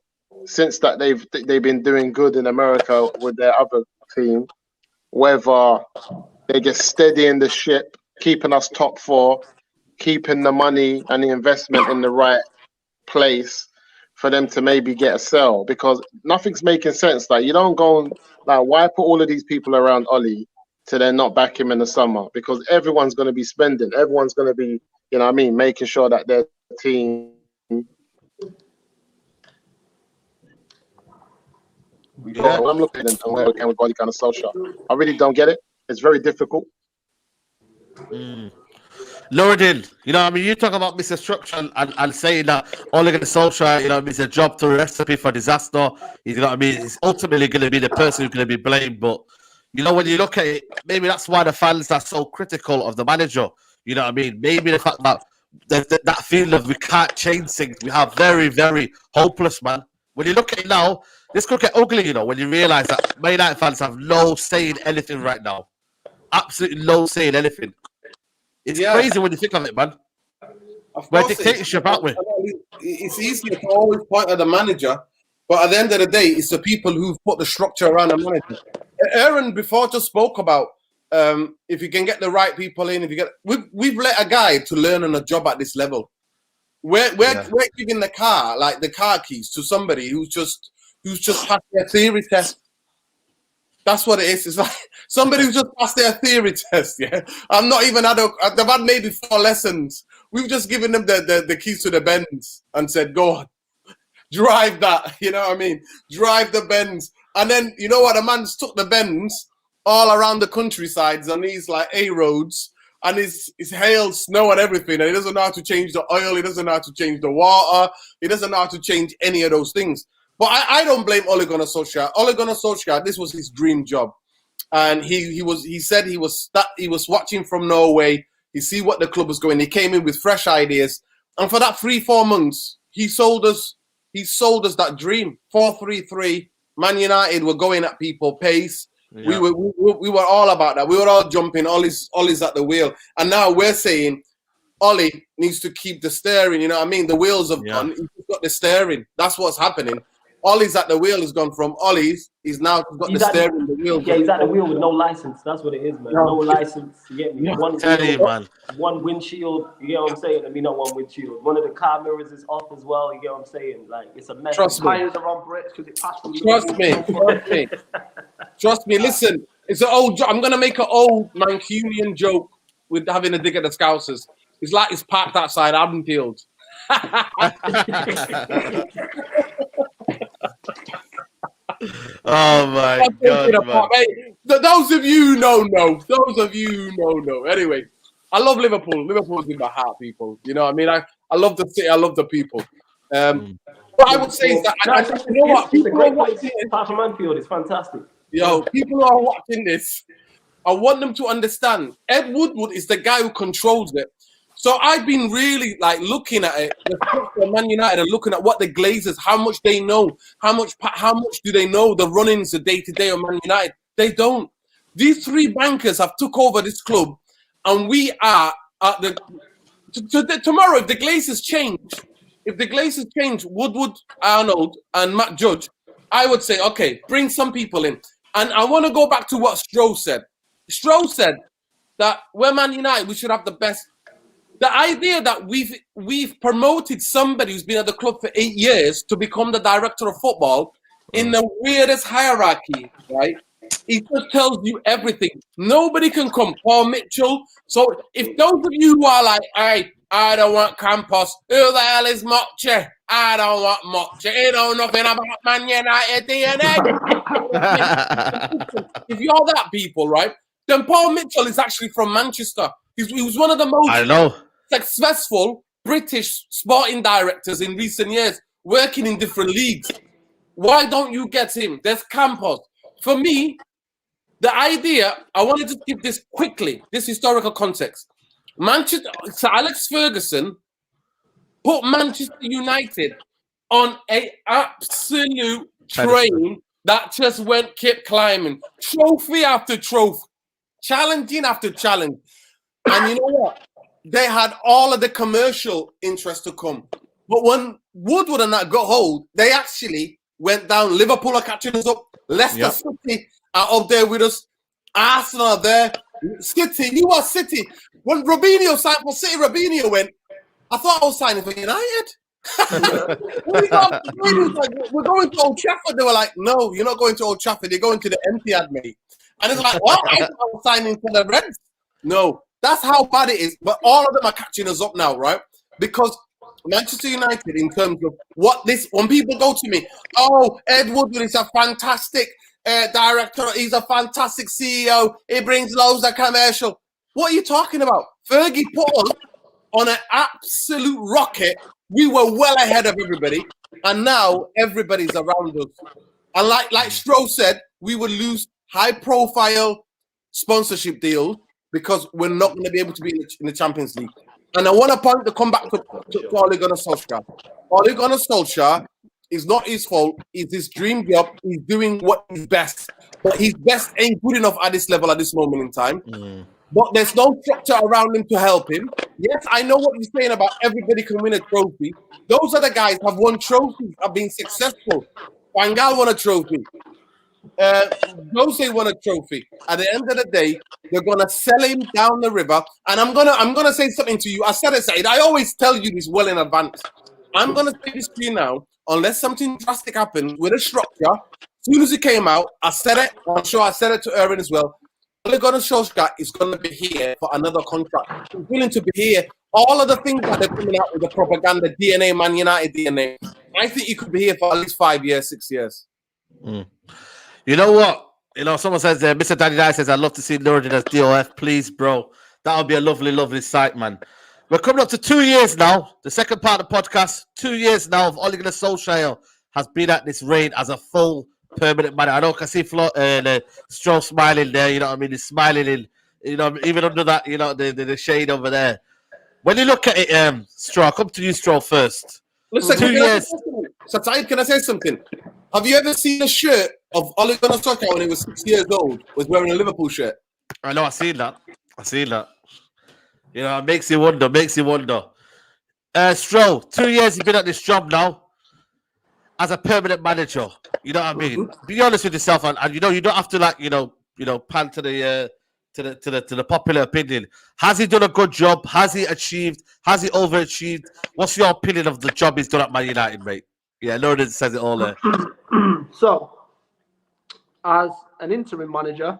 since that they've been doing good in America with their other team, whether they're just steadying the ship, keeping us top four, keeping the money and the investment in the right place for them to maybe get a sell, because nothing's making sense. Like, you don't go why put all of these people around Ole to then not back him in the summer? Because everyone's going to be spending. Everyone's going to be, making sure that their team. I'm looking at them with Ole Gunnar Solskjaer. I really don't get it. It's very difficult. Nuruddin, you know, I mean, you talk about Mr. Structure and saying that Ole Gunnar Solskjaer, you know, is a job to a recipe for disaster. You know what I mean? He's ultimately going to be the person who's going to be blamed. But, you know, when you look at it, maybe that's why the fans are so critical of the manager. You know what I mean? Maybe the fact that that feeling of we can't change things, we are very, very hopeless, man. When you look at it now, this could get ugly, you know, when you realise that Man United fans have no say in anything right now. Absolutely no say in anything. It's crazy when you think of it, man. We're dictatorship, aren't we? It's easier to always point at the manager, but at the end of the day, it's the people who've put the structure around the manager. Aaron before just spoke about if you can get the right people in, we've let a guy to learn on a job at this level. We're giving the car keys to somebody who's just passed their theory test. That's what it is. It's like somebody who just passed their theory test. Yeah, I'm not even they've had maybe 4 lessons. We've just given them the keys to the Benz and said, "Go on, drive that." You know what I mean? Drive the Benz, and then you know what? The man's took the Benz all around the countrysides on these like A roads, and it's hail, snow, and everything. And he doesn't know how to change the oil. He doesn't know how to change the water. He doesn't know how to change any of those things. But I don't blame Ole Gunnar Solskjaer. Ole Gunnar Solskjaer, this was his dream job, and he said he was watching from Norway. He see what the club was going. He came in with fresh ideas, and for that 3-4 months, he sold us that dream. 4-3-3. Man United were going at people pace. Yeah. We were all about that. We were all jumping. Ole's at the wheel, and now we're saying Ole needs to keep the steering. You know what I mean? The wheels have gone. He's got the steering. That's what's happening. Ole's at the wheel has gone from Ole's. He's now got the steering. The wheel. Yeah, he's at the wheel with no license. That's what it is, man. No license. You get me? One windshield. You get what I'm saying? I mean, not one windshield. One of the car mirrors is off as well. You get what I'm saying? Like it's a mess. Trust me. Tires are on bricks because it passed from. Trust me. Listen, it's an old. I'm gonna make an old Mancunian joke with having a dig at the Scousers. It's like it's parked outside Ardenfield. Oh my God! Hey, those of you know. Those of you know. Anyway, I love Liverpool. Liverpool's in my heart, people. You know what I mean? I love the city. I love the people. What I would say is that you know what? People are watching this. Park Manfield is fantastic. Yo, people who are watching this, I want them to understand. Ed Woodward is the guy who controls it. So I've been really like looking at it, the Man United, and looking at what the Glazers, how much they know, how much do they know the run-ins, the day-to-day of Man United? They don't. These 3 bankers have took over this club, and we are at tomorrow. If the Glazers change, Woodward, Arnold, and Matt Judge, I would say, okay, bring some people in. And I want to go back to what Stroh said. Stroh said that we're Man United, we should have the best. The idea that we've promoted somebody who's been at the club for 8 years to become the director of football in the weirdest hierarchy, right? It just tells you everything. Nobody can come. Paul Mitchell. So if those of you who are like, hey, I don't want Campos, who the hell is Moche? I don't want Moche. He don't know nothing about Man United DNA. If you're that people, right? Then Paul Mitchell is actually from Manchester. He was one of the most successful British sporting directors in recent years, working in different leagues. Why don't you get him? There's Campos. For me, the idea, I want to just give this quickly, this historical context. Sir Alex Ferguson put Manchester United on an absolute train that just kept climbing. Trophy after trophy. Challenging after challenge. And you know what? They had all of the commercial interest to come. But when Woodward and that got hold, they actually went down. Liverpool are catching us up. Leicester City are up there with us. Arsenal are there. City, you are City. When Robinho signed for City, Robinho went, I thought I was signing for United. We're going to Old Trafford. They were like, no, you're not going to Old Trafford. You're going to the Etihad, mate. And it's like, what? I thought I was signing for the Reds. No, that's how bad it is. But all of them are catching us up now, right? Because Manchester United, in terms of when people go to me, oh, Ed Woodward is a fantastic director. He's a fantastic CEO. He brings loads of commercial. What are you talking about? Fergie put us on an absolute rocket. We were well ahead of everybody, and now everybody's around us. And like Stro said, we would lose high-profile sponsorship deals because we're not going to be able to be in the Champions League. And I want to come back to Ole Gunnar Solskjaer. Ole Gunnar Solskjaer is not his fault. It's his dream job. He's doing what is best. But his best ain't good enough at this level at this moment in time. But there's no structure around him to help him. Yes, I know what you're saying about everybody can win a trophy. Those other guys have won trophies, have been successful. Van Gaal won a trophy. Jose won a trophy. At the end of the day, they're gonna sell him down the river. And I'm gonna say something to you. I said it, Said. I always tell you this well in advance. I'm gonna say this to you now. Unless something drastic happens with a structure, as soon as it came out, I said it. I'm sure I said it to Erwin as well. Ole Gunnar Solskjaer is going to be here for another contract. He's willing to be here. All of the things that they're coming out with the propaganda, DNA, Man United DNA, I think he could be here for at least 5 years, 6 years. You know what? You know, someone says there, Mr. Daddy Dye says, I'd love to see Nuruddin as DOF. Please, bro. That would be a lovely, lovely sight, man. We're coming up to 2 years now. The second part of the podcast, 2 years now of Ole Gunnar Solskjaer has been at this reign as a full permanent manager. I know I can see Stroh smiling there, you know what I mean? He's smiling in, you know, even under that, you know, the shade over there. When you look at it, Stroh, I'll come to you, Stroh, first. Listen, 2 years. Said, can I say something? Have you ever seen a shirt of Ole Gunnar Solskjaer when he was 6 years old, was wearing a Liverpool shirt? I know, I've seen that. You know, it makes you wonder, Stroh, 2 years you've been at this job now as a permanent manager. You know what I mean? Be honest with yourself, and you know, you don't have to like, you know, pan to the popular opinion. Has he done a good job? Has he achieved? Has he overachieved? What's your opinion of the job he's done at Man United, mate? Yeah, Lourdes says it all there. So, as an interim manager,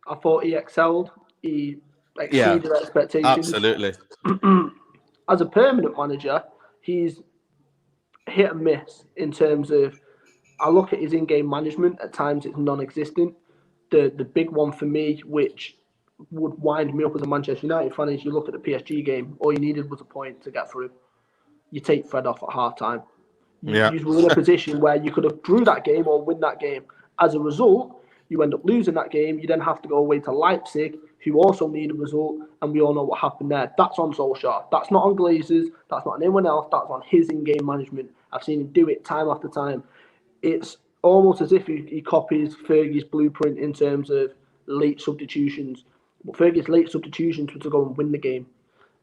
I thought he excelled. He exceeded expectations. Absolutely. As a permanent manager, he's hit and miss in terms of, I look at his in-game management, at times it's non-existent. The big one for me, which would wind me up as a Manchester United fan, is you look at the PSG game, all you needed was a point to get through. You take Fred off at half-time. You were in a position where you could have drew that game or win that game. As a result, you end up losing that game. You then have to go away to Leipzig, who also need a result, and we all know what happened there. That's on Solskjaer. That's not on Glazers. That's not on anyone else. That's on his in-game management. I've seen him do it time after time. It's almost as if he copies Fergie's blueprint in terms of late substitutions. But Fergie's late substitutions were to go and win the game.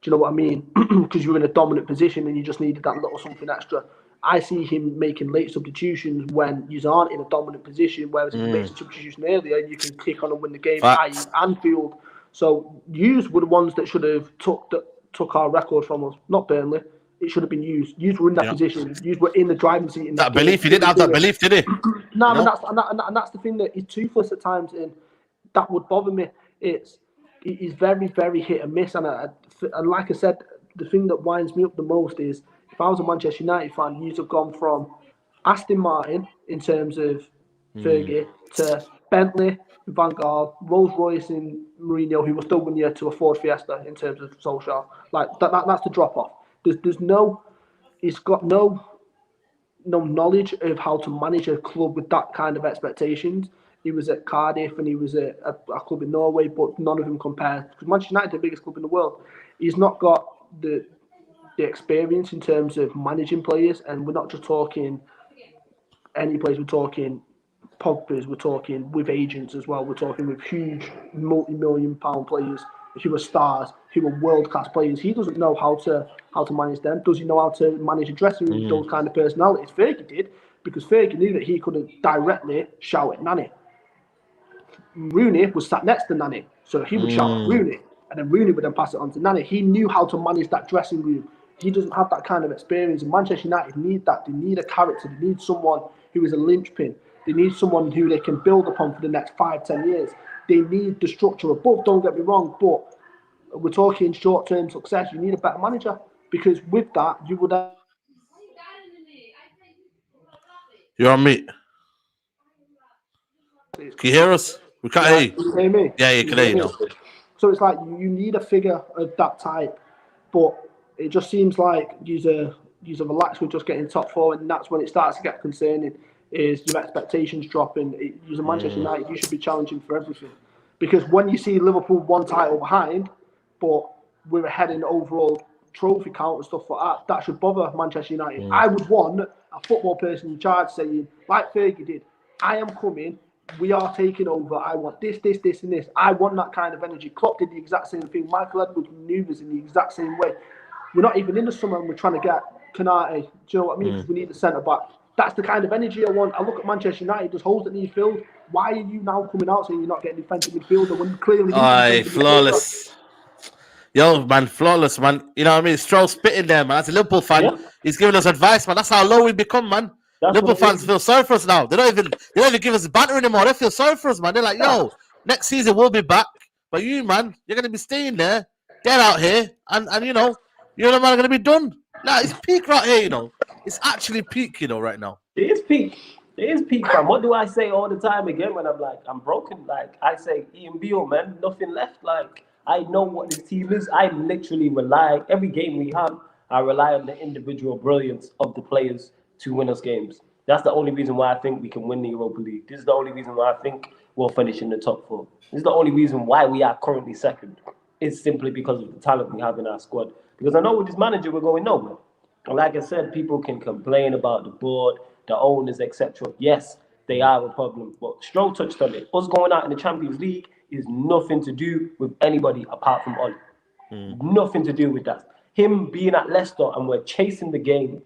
Do you know what I mean? Because you were in a dominant position and you just needed that little something extra. I see him making late substitutions when you aren't in a dominant position, whereas if you make a substitution earlier, you can kick on and win the game, i.e. Anfield. So Hughes were the ones that should have took our record from us, not Burnley. It should have been Hughes. Hughes were in that position. Hughes were in the driving seat. In that belief, he didn't have that belief, did he? No, and that's the thing, that he's toothless at times, and that would bother me. He's very, very hit and miss, and like I said, the thing that winds me up the most is, if I was a Manchester United fan, you'd have gone from Aston Martin in terms of Fergie to Bentley, Van Gaal, Rolls Royce and Mourinho, who will still win you, to a Ford Fiesta in terms of Solskjaer. Like that's the drop off. He's got no knowledge of how to manage a club with that kind of expectations. He was at Cardiff and he was at a club in Norway, but none of them compare. Because Manchester United, the biggest club in the world, he's not got the experience in terms of managing players, and we're not just talking any players, we're talking Pogba's, we're talking with agents as well, we're talking with huge multi-million-pound players who are stars, who are world-class players. He doesn't know how to manage them. Does he know how to manage a dressing room with those kind of personalities? Fergie did, because Fergie knew that he couldn't directly shout at Nani. Rooney was sat next to Nani, so he would shout at Rooney, and then Rooney would then pass it on to Nani. He knew how to manage that dressing room. He doesn't have that kind of experience. And Manchester United need that. They need a character. They need someone who is a linchpin. They need someone who they can build upon for the next 5-10 years. They need the structure above, don't get me wrong, but we're talking short-term success. You need a better manager, because with that, you would have... You're on mute. Can you hear us? We can't hear you. Can you hear me? Yeah, you can hear you now. So it's like you need a figure of that type, but it just seems like you're relaxed with just getting top four, and that's when it starts to get concerning. Is your expectations dropping? You're Manchester United, you should be challenging for everything, because when you see Liverpool one title behind, but we're ahead in overall trophy count and stuff like that, that should bother Manchester United. I would want a football person in charge saying, like Fergie did, I am coming, we are taking over, I want this, this, this, and this. I want that kind of energy. Klopp did the exact same thing. Michael Edwards manoeuvres in the exact same way. We're not even in the summer and we're trying to get Canate. Do you know what I mean? Because we need a centre back. That's the kind of energy I want. I look at Manchester United, there's holes that need filled. Why are you now coming out saying you're not getting defensive midfielder when you clearly need flawless. Yo, man, flawless, man. You know what I mean? Stroll spitting there, man. As a Liverpool fan, he's giving us advice, man. That's how low we become, man. Liverpool fans feel sorry for us now. They don't even give us banter anymore. They feel sorry for us, man. They're like, yo, next season we'll be back. But you, man, you're gonna be staying there. Get out here, and you know, you're the man gonna be done. Nah, it's peak right here, you know. It's actually peak, you know, right now. It is peak. It is peak, fam. What do I say all the time again when I'm like, I'm broken? Like, I say, Ian Beale, man, nothing left. Like, I know what this team is. I literally rely, every game we have, I rely on the individual brilliance of the players to win us games. That's the only reason why I think we can win the Europa League. This is the only reason why I think we'll finish in the top four. This is the only reason why we are currently second. It's simply because of the talent we have in our squad. Because I know with this manager, we're going nowhere. And like I said, people can complain about the board, the owners, etc. Yes, they are a problem. But Stroll touched on it. Us going out in the Champions League is nothing to do with anybody apart from OLE. Nothing to do with that. Him being at Leicester and we're chasing the game,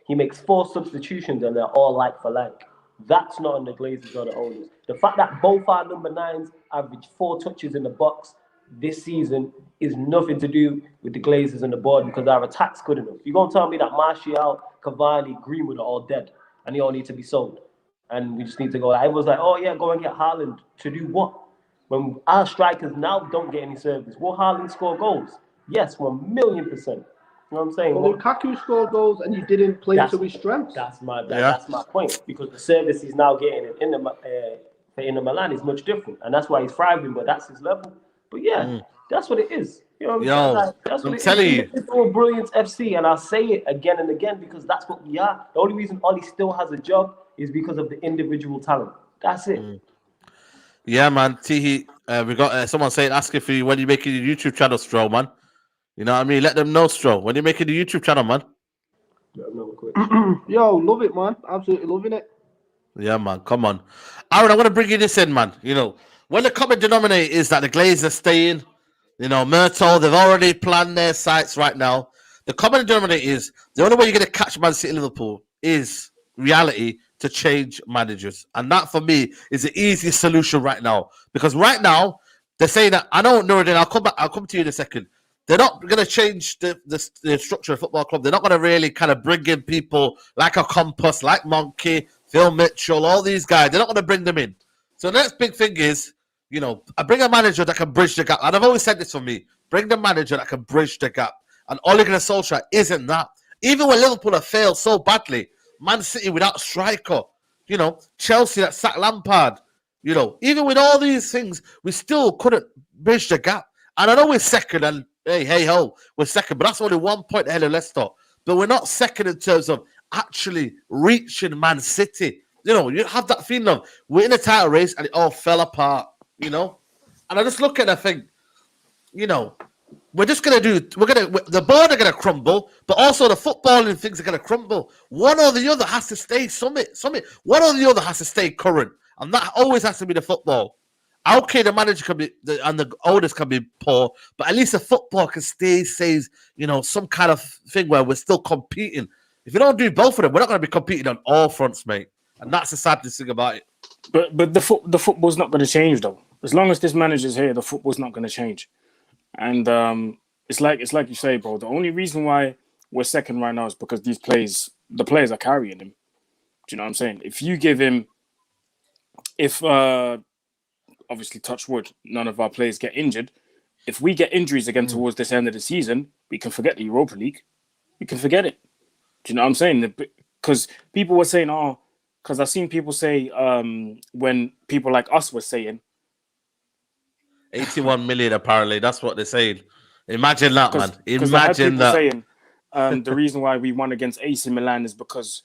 he makes 4 substitutions and they're all like for like. That's not on the Glazers or the owners. The fact that both our number 9s average 4 touches in the box this season is nothing to do with the Glazers and the board, because our attack's good enough. You're going to tell me that Martial, Cavani, Greenwood are all dead and they all need to be sold, and we just need to go. I was like, oh yeah, go and get Haaland to do what? When our strikers now don't get any service, will Haaland score goals? Yes, 1,000,000%. You know what I'm saying? Well, Lukaku scored goals and he didn't play to his strengths. That's my point, because the service he's now getting in the Milan is much different, and that's why he's thriving. But that's his level. But yeah, that's what it is. You know what I'm saying? Like, that's what I'm telling you. It's all Brilliance FC, and I'll say it again and again because that's what we are. The only reason Ollie still has a job is because of the individual talent. That's it. Yeah, man. Tihi, we got someone asking for you when you're making your YouTube channel, Stroll, man. You know what I mean? Let them know, Stroll, when you're making the YouTube channel, man. Yo, love it, man. Absolutely loving it. Yeah, man. Come on. Aaron, I want to bring you this in, man. You know, when the common denominator is that the Glazers are staying, you know, Myrtle, they've already planned their sites right now. The common denominator is the only way you're going to catch Man City Liverpool is reality to change managers. And that, for me, is the easiest solution right now. Because right now, they're saying that, I know, Nuruddin, I'll come to you in a second. They're not going to change the structure of football club. They're not going to really kind of bring in people like a Compass, like Monkey, Phil Mitchell, all these guys. They're not going to bring them in. So the next big thing is, you know, I bring a manager that can bridge the gap. And I've always said this for me. Bring the manager that can bridge the gap. And Ole Gunnar Solskjaer isn't that. Even when Liverpool have failed so badly, Man City without striker, you know, Chelsea that sacked Lampard, you know, even with all these things, we still couldn't bridge the gap. And I know we're second, and hey ho, we're second, but that's only 1 point ahead of Leicester. But we're not second in terms of actually reaching Man City. You know, you have that feeling of we're in a title race and it all fell apart, you know? And I just look at it and think, you know, the board are going to crumble, but also the footballing things are going to crumble. One or the other has to stay summit. One or the other has to stay current. And that always has to be the football. Okay, the manager can be, and the owners can be poor, but at least the football can stays, you know, some kind of thing where we're still competing. If you don't do both of them, we're not going to be competing on all fronts, mate. And that's the saddest thing about it. But the football's not going to change, though. As long as this manager's here, the football's not going to change. And it's like you say, bro. The only reason why we're second right now is because the players are carrying him. Do you know what I'm saying? If you give him, obviously, touch wood, none of our players get injured. If we get injuries again towards this end of the season, we can forget the Europa League. We can forget it. Do you know what I'm saying? Because people were saying, because I've seen people say when people like us were saying, 81 million apparently. That's what they're saying. Imagine that, man. Because I had Imagine people that. saying the reason why we won against AC Milan is because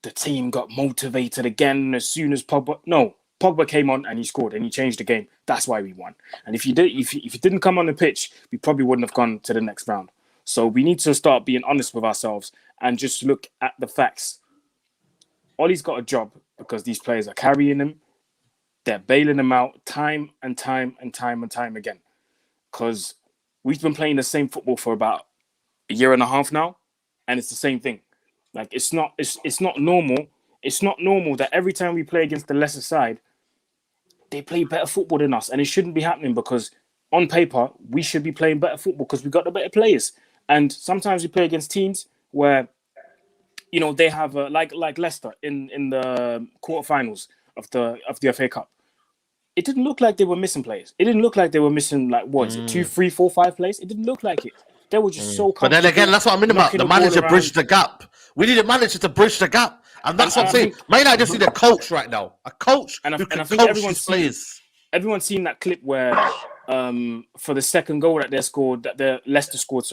the team got motivated again as soon as Pogba. No, Pogba came on and he scored and he changed the game. That's why we won. And if you didn't come on the pitch, we probably wouldn't have gone to the next round. So we need to start being honest with ourselves and just look at the facts. Ollie's got a job because these players are carrying him. They're bailing him out time and time again. Because we've been playing the same football for about a year and a half now, and it's the same thing. Like it's not normal. It's not normal that every time we play against the lesser side, they play better football than us, and it shouldn't be happening because on paper we should be playing better football because we got the better players. And sometimes we play against teams where, you know, they have like Leicester in the quarterfinals of the FA Cup. It didn't look like they were missing players. It didn't look like they were missing, like, what is it, 2, 3, 4, 5 players? It didn't look like it. They were just so comfortable. But then again, that's what I mean about the manager bridged the gap. We need a manager to bridge the gap. And that's what I'm saying. Man, I just need a coach right now. A coach who can coach his players. Everyone's seen that clip where for the second goal that they scored, that the Leicester scored,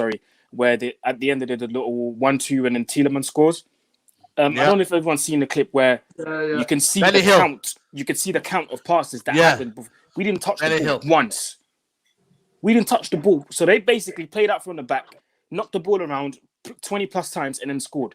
where they at the end they did a little 1-2 and then Tielemans scores. I don't know if everyone's seen the clip where you can see the count. You can see the count of passes that happened. We didn't touch the ball once. We didn't touch the ball. So they basically played out from the back, knocked the ball around 20 plus times and then scored.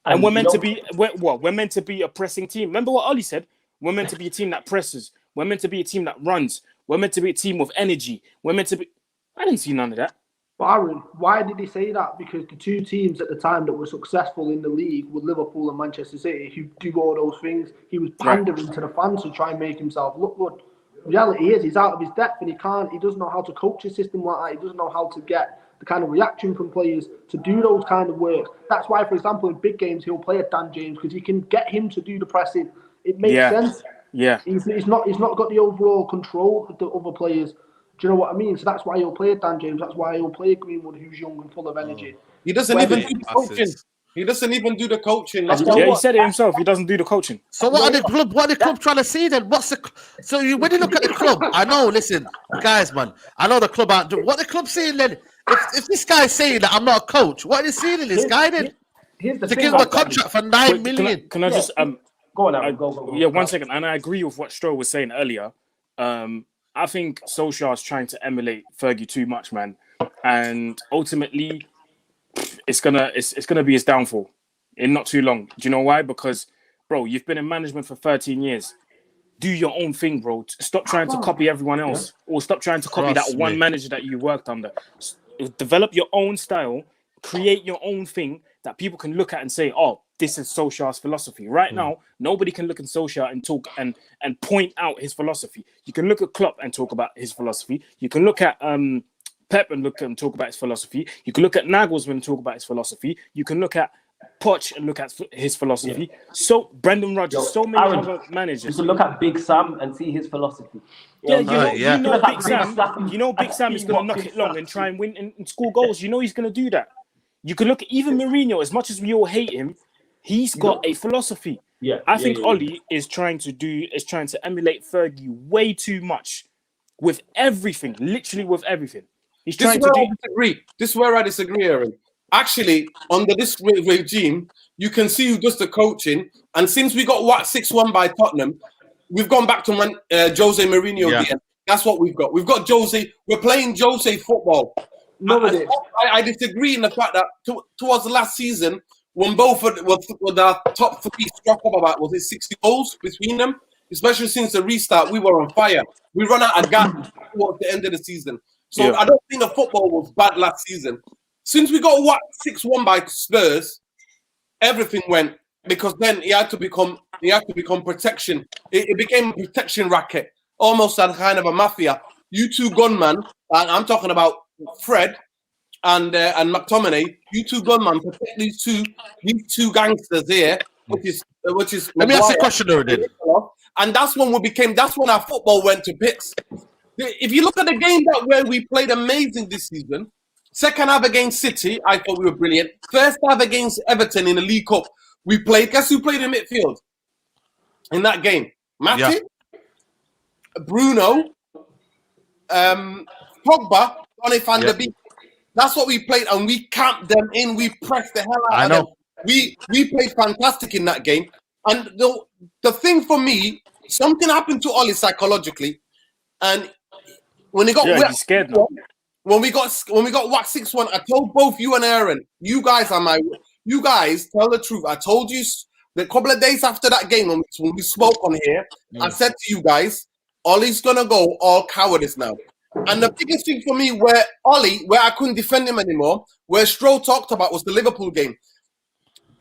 And we're meant to be we're meant to be a pressing team. Remember what Ollie said? We're meant to be a team that presses. We're meant to be a team that runs. We're meant to be a team with energy. We're meant to be. I didn't see none of that. But Aaron, why did he say that? Because the two teams at the time that were successful in the league were Liverpool and Manchester City, who do all those things. He was pandering to the fans to try and make himself look good. The reality is he's out of his depth and he doesn't know how to coach a system like that. He doesn't know how to get the kind of reaction from players to do those kind of work. That's why, for example, in big games, he'll play a Dan James because he can get him to do the pressing. It makes sense. Yeah. He's not got the overall control of the other players. Do you know what I mean? So that's why he'll play Dan James. That's why he'll play Greenwood, who's young and full of energy. He doesn't even do the coaching. He doesn't even do the coaching. He said it himself. He doesn't do the coaching. So what are the club trying to see then? When you look at the club, I know. Listen, guys, man, I know the club aren't doing what the club's saying. Then, if this guy's saying that I'm not a coach, what is he seeing in this guy then? To give him a contract for 9 million. Can I just go on, Aaron, go. Yeah, 1 second. And I agree with what Stroh was saying earlier. I think Solskjaer's trying to emulate Fergie too much, man, and ultimately, it's gonna be his downfall in not too long. Do you know why? Because, bro, you've been in management for 13 years. Do your own thing, bro. Stop trying to copy everyone else, or stop trying to copy that one manager that you worked under. Develop your own style, create your own thing that people can look at and say, "Oh, this is Solskjaer's philosophy." Right now, nobody can look at Solskjaer and talk and point out his philosophy. You can look at Klopp and talk about his philosophy. You can look at Pep and look and talk about his philosophy. You can look at Nagelsmann and talk about his philosophy. You can look at Poch and look at his philosophy. Yeah. So Brendan Rodgers, so many other managers. You can look at Big Sam and see his philosophy. You know Big Sam. You know Big Sam is going to knock it long and try and win and score goals. You know he's going to do that. You can look at even Mourinho. As much as we all hate him, he's got a philosophy. I think Ollie is trying to emulate Fergie way too much with everything, literally with everything. He's trying to disagree. This is where I disagree, Aaron. Actually, under this regime, you can see who does the coaching. And since we got 6-1 by Tottenham, we've gone back to Jose Mourinho again. That's what we've got. We've got Jose. We're playing Jose football. I disagree in the fact that towards the last season, when both were the top three struck up about, was it 60 goals between them? Especially since the restart, we were on fire. We run out of gas towards the end of the season. So I don't think the football was bad last season. Since we got 6-1 by Spurs, everything went, because then he had to become protection. It became a protection racket, almost a kind of a mafia. You two gunmen, and I'm talking about Fred and McTominay. You two gunmen protect these two gangsters here, which is. Let me ask you a question, Odin. And that's when our football went to bits. If you look at the game where we played amazing this season, second half against City, I thought we were brilliant. First half against Everton in the League Cup, we played. Guess who played in midfield in that game? Matip, Bruno, Pogba, Donny van der Beek. That's what we played, and we camped them in. We pressed the hell out of them. We played fantastic in that game. And the thing for me, something happened to Ollie psychologically, and when he got he's scared now. when we got whacked 6-1, I told both you and Aaron, you guys tell the truth. I told you the couple of days after that game when we spoke on here, I said to you guys, Ollie's gonna go all cowardice now. And the biggest thing for me where I couldn't defend him anymore, where Stroh talked about, was the Liverpool game.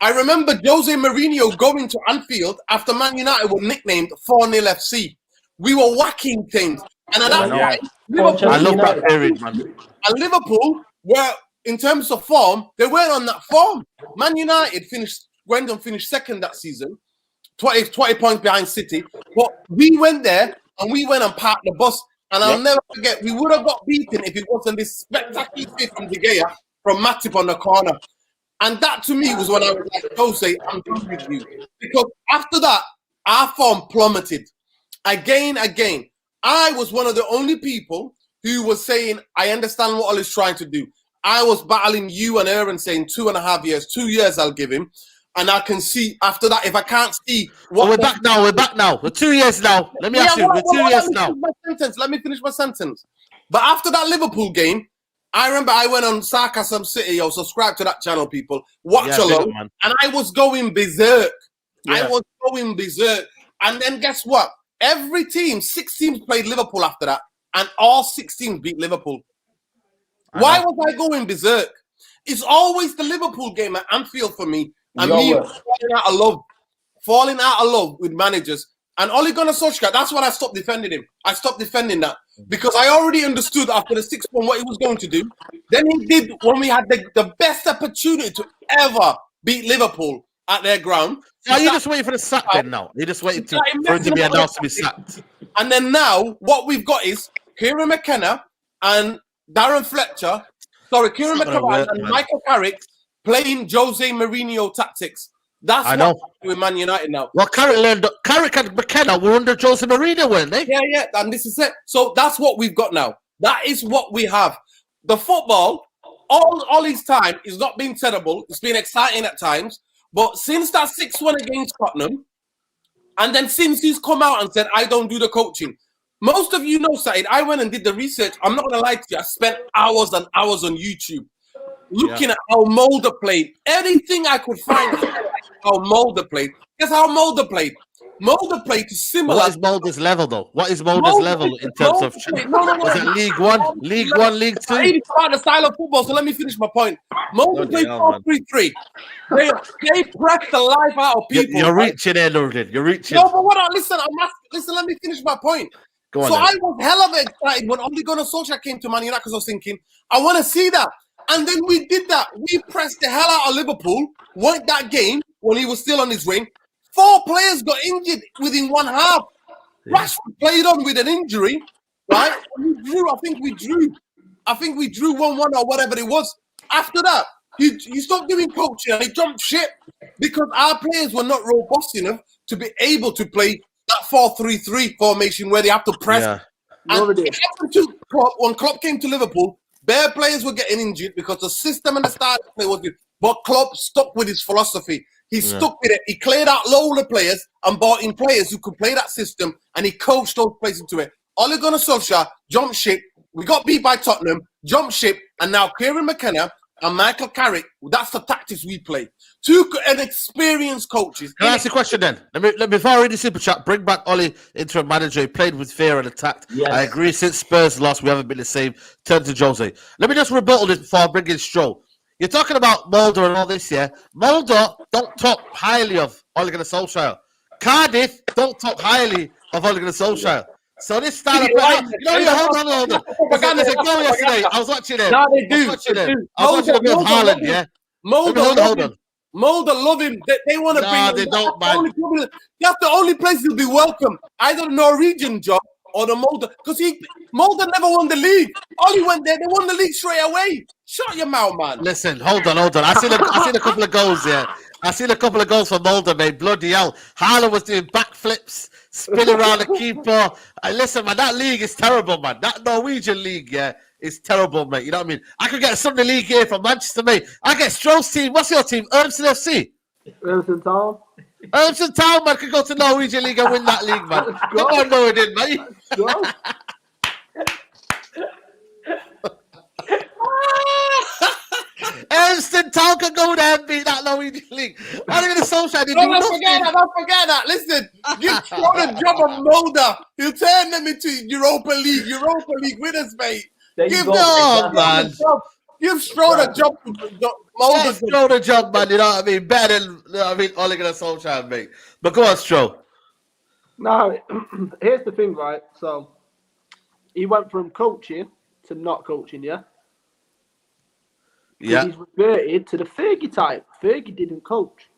I remember Jose Mourinho going to Anfield after Man United were nicknamed 4-0 FC. We were whacking teams. And at that time, Liverpool, I love that period, man. And Liverpool were, in terms of form, they weren't on that form. Man United finished second that season, 20 points behind City. But we went there and we went and parked the bus. And I'll never forget, we would have got beaten if it wasn't this spectacular save from De Gea from Matip on the corner. And that to me was when I was like, Jose, I'm done with you. Because after that, our form plummeted. Again. I was one of the only people who was saying, I understand what Ollie's trying to do. I was battling you and Aaron saying 2.5 years, 2 years I'll give him. And I can see after that, if I can't see what we're back now. We're 2 years now. Let me ask you, we're 2 years now. Let me finish my sentence. But after that Liverpool game, I remember I went on Sarcasm City, or subscribe to that channel, people. Watch along. And I was going berserk. And then guess what? Every team, 6 teams played Liverpool after that. And all 6 teams beat Liverpool. Why was I going berserk? It's always the Liverpool game at Anfield for me. And me falling out of love with managers. And Ole Gunnar Solskjaer, that's when I stopped defending him. I stopped defending that because I already understood after the 6-1 what he was going to do. Then he did when we had the best opportunity to ever beat Liverpool at their ground. So you just waiting for the sack then now? You just waiting for it to be announced to be sacked. And then now what we've got is Kieran McKenna and Kieran McKenna and Michael Carrick playing Jose Mourinho tactics. That's what happened with Man United now. Well, Carrick and McKenna were under Jose Mourinho, weren't they? Yeah, and this is it. So that's what we've got now. That is what we have. The football, all his time, is not been terrible. It's been exciting at times. But since that 6-1 against Tottenham, and then since he's come out and said, I don't do the coaching, most of you know, Said, I went and did the research. I'm not going to lie to you. I spent hours and hours on YouTube looking at how Mulder played. Anything I could find how Mulder played. Guess how Mulder played? Mulder played to similar. What is Mulder's level, though? What is Mulder's level in terms of... Was it League One? League 1, League 2? It's about the style of football, so let me finish my point. Mulder played 4-3-3. They pressed the life out of people. You're reaching there, Nurdin. You're reaching. No, but listen, let me finish my point. Go on, so I was hell of excited when Ole Gunnar Solskjaer came to Man United because I was thinking, I want to see that. And then we did that. We pressed the hell out of Liverpool, won that game when he was still on his ring. 4 players got injured within 1 half. Rashford played on with an injury, right? We drew. I think we drew 1-1 or whatever it was. After that, he stopped doing coaching and he jumped ship because our players were not robust enough to be able to play that 4-3-3 formation where they have to press. Yeah. And it happened to Klopp, when Klopp came to Liverpool, their players were getting injured because the system and the style of play was good. But Klopp stuck with his philosophy. He stuck with it. He cleared out loads of players and brought in players who could play that system, and he coached those players into it. Ole Gunnar Solskjaer jumped ship. We got beat by Tottenham, jumped ship, and now Kieran McKenna and Michael Carrick, that's the tactics we play. 2 experienced coaches. Can I ask you a question then? Let me before I read the super chat, bring back Ollie, interim manager. He played with fear and attacked. Yes. I agree. Since Spurs lost, we haven't been the same. Turn to Jose. Let me just rebuttal this before I bring in Stroll. You're talking about Mulder and all this, yeah? Mulder don't talk highly of Ole Gunnar Solskjaer. Cardiff don't talk highly of Ole Gunnar Solskjaer. So this style of play, hold on. There's a goal yesterday. I was watching it. No, they do. I was watching a bit of Haaland, yeah? Mulder love him. They want to bring him. They don't, man. That's the only place he'll be welcome. Either the Norwegian job or the Mulder. Because Mulder never won the league. Ollie went there, they won the league straight away. Shut your mouth, man. Listen, hold on. I seen a couple of goals, yeah. I seen a couple of goals for Mulder, mate. Bloody hell. Haaland was doing backflips, spin around the keeper. Listen, man, that league is terrible, man. That Norwegian league, yeah, is terrible, mate. You know what I mean? I could get a Sunday league here from Manchester, mate. I get Stroh's team. What's your team? Urmston FC. Urmston Town. Urmston Town, man, could go to Norwegian league and win that league, man. Come on, no, it didn't, man. Go. Urmston Town can go there and beat that Norwegian league. I think the Solskjaer did Don't forget that. Listen, give Stroh the job of Mulder. He'll turn them into Europa League winners, mate. Give Stroh the job to Mulder. Stroh the job, man. You know what I mean? Better than, you know what I mean, Ole Gunnar Solskjaer, mate. But go on, Stroh. Now, here's the thing, right? So, he went from coaching to not coaching, yeah? Yeah. He's reverted to the Fergie type. Fergie didn't coach.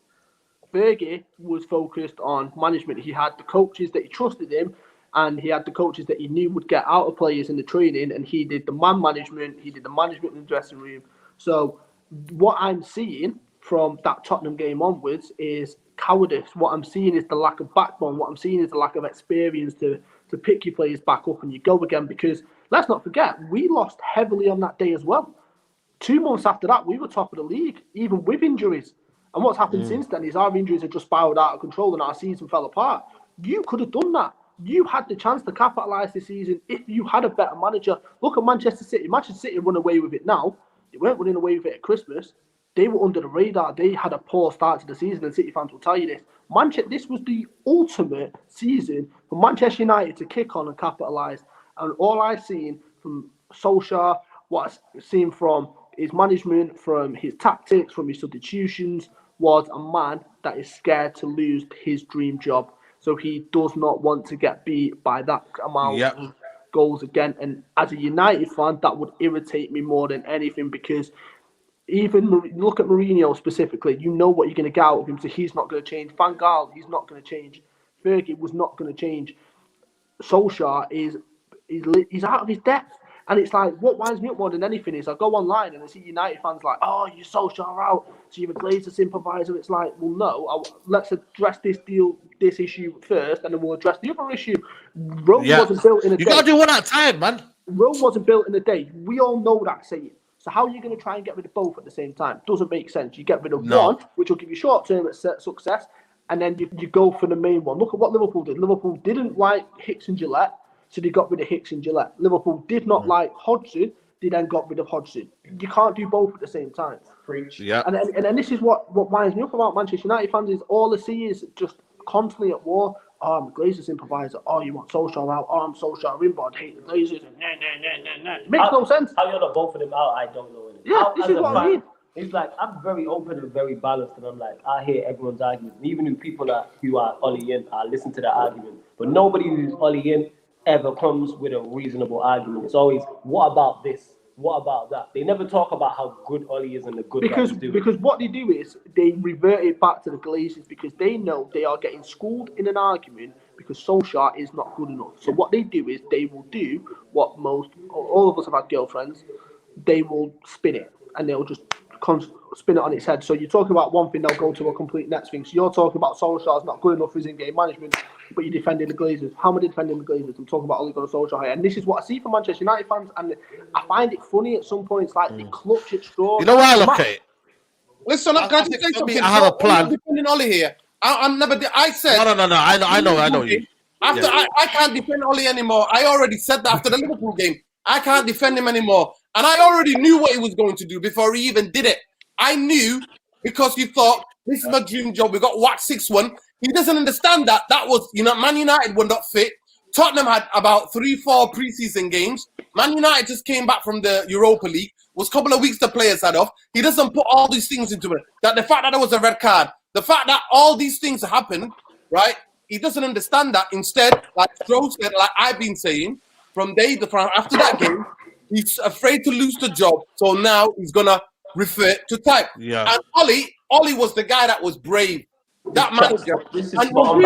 Fergie was focused on management. He had the coaches that he trusted him, and he had the coaches that he knew would get out of players in the training, and he did the man management, he did the management in the dressing room. So what I'm seeing from that Tottenham game onwards is cowardice. What I'm seeing is the lack of backbone. What I'm seeing is the lack of experience to pick your players back up and you go again, because let's not forget, we lost heavily on that day as well. 2 months after that, we were top of the league, even with injuries. And what's happened since then is our injuries have just spiraled out of control and our season fell apart. You could have done that. You had the chance to capitalise this season if you had a better manager. Look at Manchester City. Manchester City run away with it now. They weren't running away with it at Christmas. They were under the radar. They had a poor start to the season, and City fans will tell you this. This was the ultimate season for Manchester United to kick on and capitalise. And all I've seen from Solskjaer, what I've seen from his management, from his tactics, from his substitutions, was a man that is scared to lose his dream job. So he does not want to get beat by that amount of goals again. And as a United fan, that would irritate me more than anything, because even look at Mourinho specifically, you know what you're going to get out of him, so he's not going to change. Van Gaal, he's not going to change. Fergie was not going to change. Solskjaer he's out of his depth. And it's like, what winds me up more than anything is I go online and I see United fans like, oh, you're Solskjaer out, so you're a GLAZER sympathiser. It's like, well, no, let's address this issue first, and then we'll address the other issue. Rome wasn't built in a day. You got to do one at a time, man. Rome wasn't built in a day. We all know that saying. So how are you going to try and get rid of both at the same time? Doesn't make sense. You get rid of one, which will give you short-term success, and then you go for the main one. Look at what Liverpool did. Liverpool didn't like Hicks and Gillette, so they got rid of Hicks and Gillette. Liverpool did not like Hodgson, they then got rid of Hodgson. You can't do both at the same time. Preach. Yeah. And this is what winds me up about Manchester United fans is all I see is just constantly at war. Oh, I'm a GLAZER sympathiser. Oh, you want Solskjaer out? Oh, I'm Solskjaer in, but I hate the GLAZERs. It makes no sense. How you're not both of them out, I don't know. Yeah, this is what I mean. It's like, I'm very open and very balanced, and I'm like, I hear everyone's argument. And even if people who are Ole in, I listen to the argument. But nobody who's Ole in ever comes with a reasonable argument. It's always, what about this? What about that? They never talk about how good Ole is and the good guys do. Because what they do is they revert it back to the Glazers, because they know they are getting schooled in an argument because Solskjaer is not good enough. So what they do is they will do what all of us have had girlfriends. They will spin it and they'll just spin it on its head. So you're talking about one thing, they'll go to a complete next thing. So you're talking about Solskjaer's not good enough for his in-game management, but you're defending the Glazers. How am I defending the Glazers? I'm talking about Ole Gunnar Solskjaer here. And this is what I see from Manchester United fans, and I find it funny at some points, like they clutch at straws. You know why I look at it? Listen, can I just say something? I have a plan. I'm defending Ole here. I said... No. I know you. I can't defend Ole anymore. I already said that after the Liverpool game. I can't defend him anymore. And I already knew what he was going to do before he even did it. I knew, because he thought, this is my dream job. We got whacked 6-1. He doesn't understand that. That was, Man United were not fit. Tottenham had about 3-4 preseason games. Man United just came back from the Europa League. Was a couple of weeks the players had off. He doesn't put all these things into it. That the fact that there was a red card, the fact that all these things happened, right? He doesn't understand that. Instead, like Stroh said, like I've been saying, after that game, he's afraid to lose the job. So now he's gonna refer to type. Yeah. And Ole was the guy that was brave. That manager. This is by the way.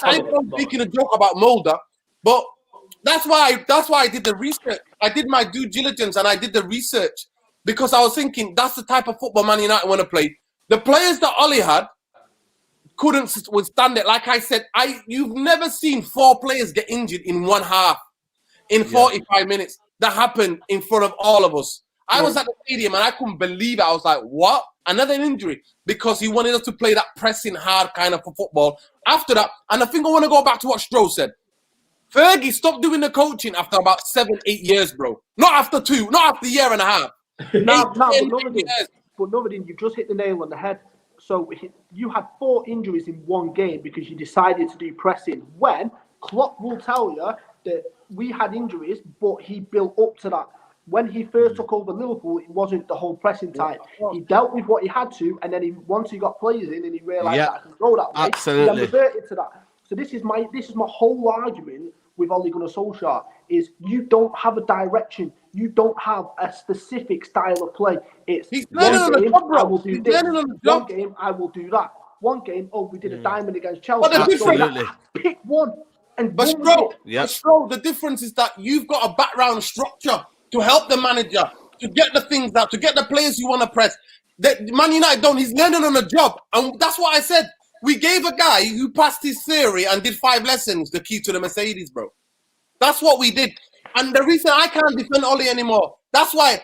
I'm not making a joke about Mulder, but that's why I did the research. I did my due diligence and I did the research, because I was thinking that's the type of football Man United want to play. The players that Ole had, couldn't withstand it. Like I said, you've never seen 4 players get injured in one half, in 45 minutes. That happened in front of all of us. I was at the stadium and I couldn't believe it. I was like, what? Another injury? Because he wanted us to play that pressing hard kind of football. After that, and I think I want to go back to what Stroh said. Fergie stopped doing the coaching after about 7-8 years, bro. Not after 2, not after a year and a half. But Nuruddin, you just hit the nail on the head. So you had 4 injuries in one game because you decided to do pressing. When Klopp will tell you that we had injuries, but he built up to that. When he first took over Liverpool, it wasn't the whole pressing type. He dealt with what he had to, and then once he got players in and he realised that I can go that way, he then reverted to that. So this is my whole argument with Ole Gunnar Solskjaer is you don't have a direction. You don't have a specific style of play. It's one game I will do this. One game I will do that. One game, we did a diamond against Chelsea. But the difference, pick one and but Stroh, the difference is that you've got a background structure to help the manager to get the things out, to get the players you want to press. That Man United don't. He's learning on the job, and that's what I said. We gave a guy who passed his theory and did 5 lessons the key to the Mercedes, bro. That's what we did. And the reason I can't defend Ole anymore, that's why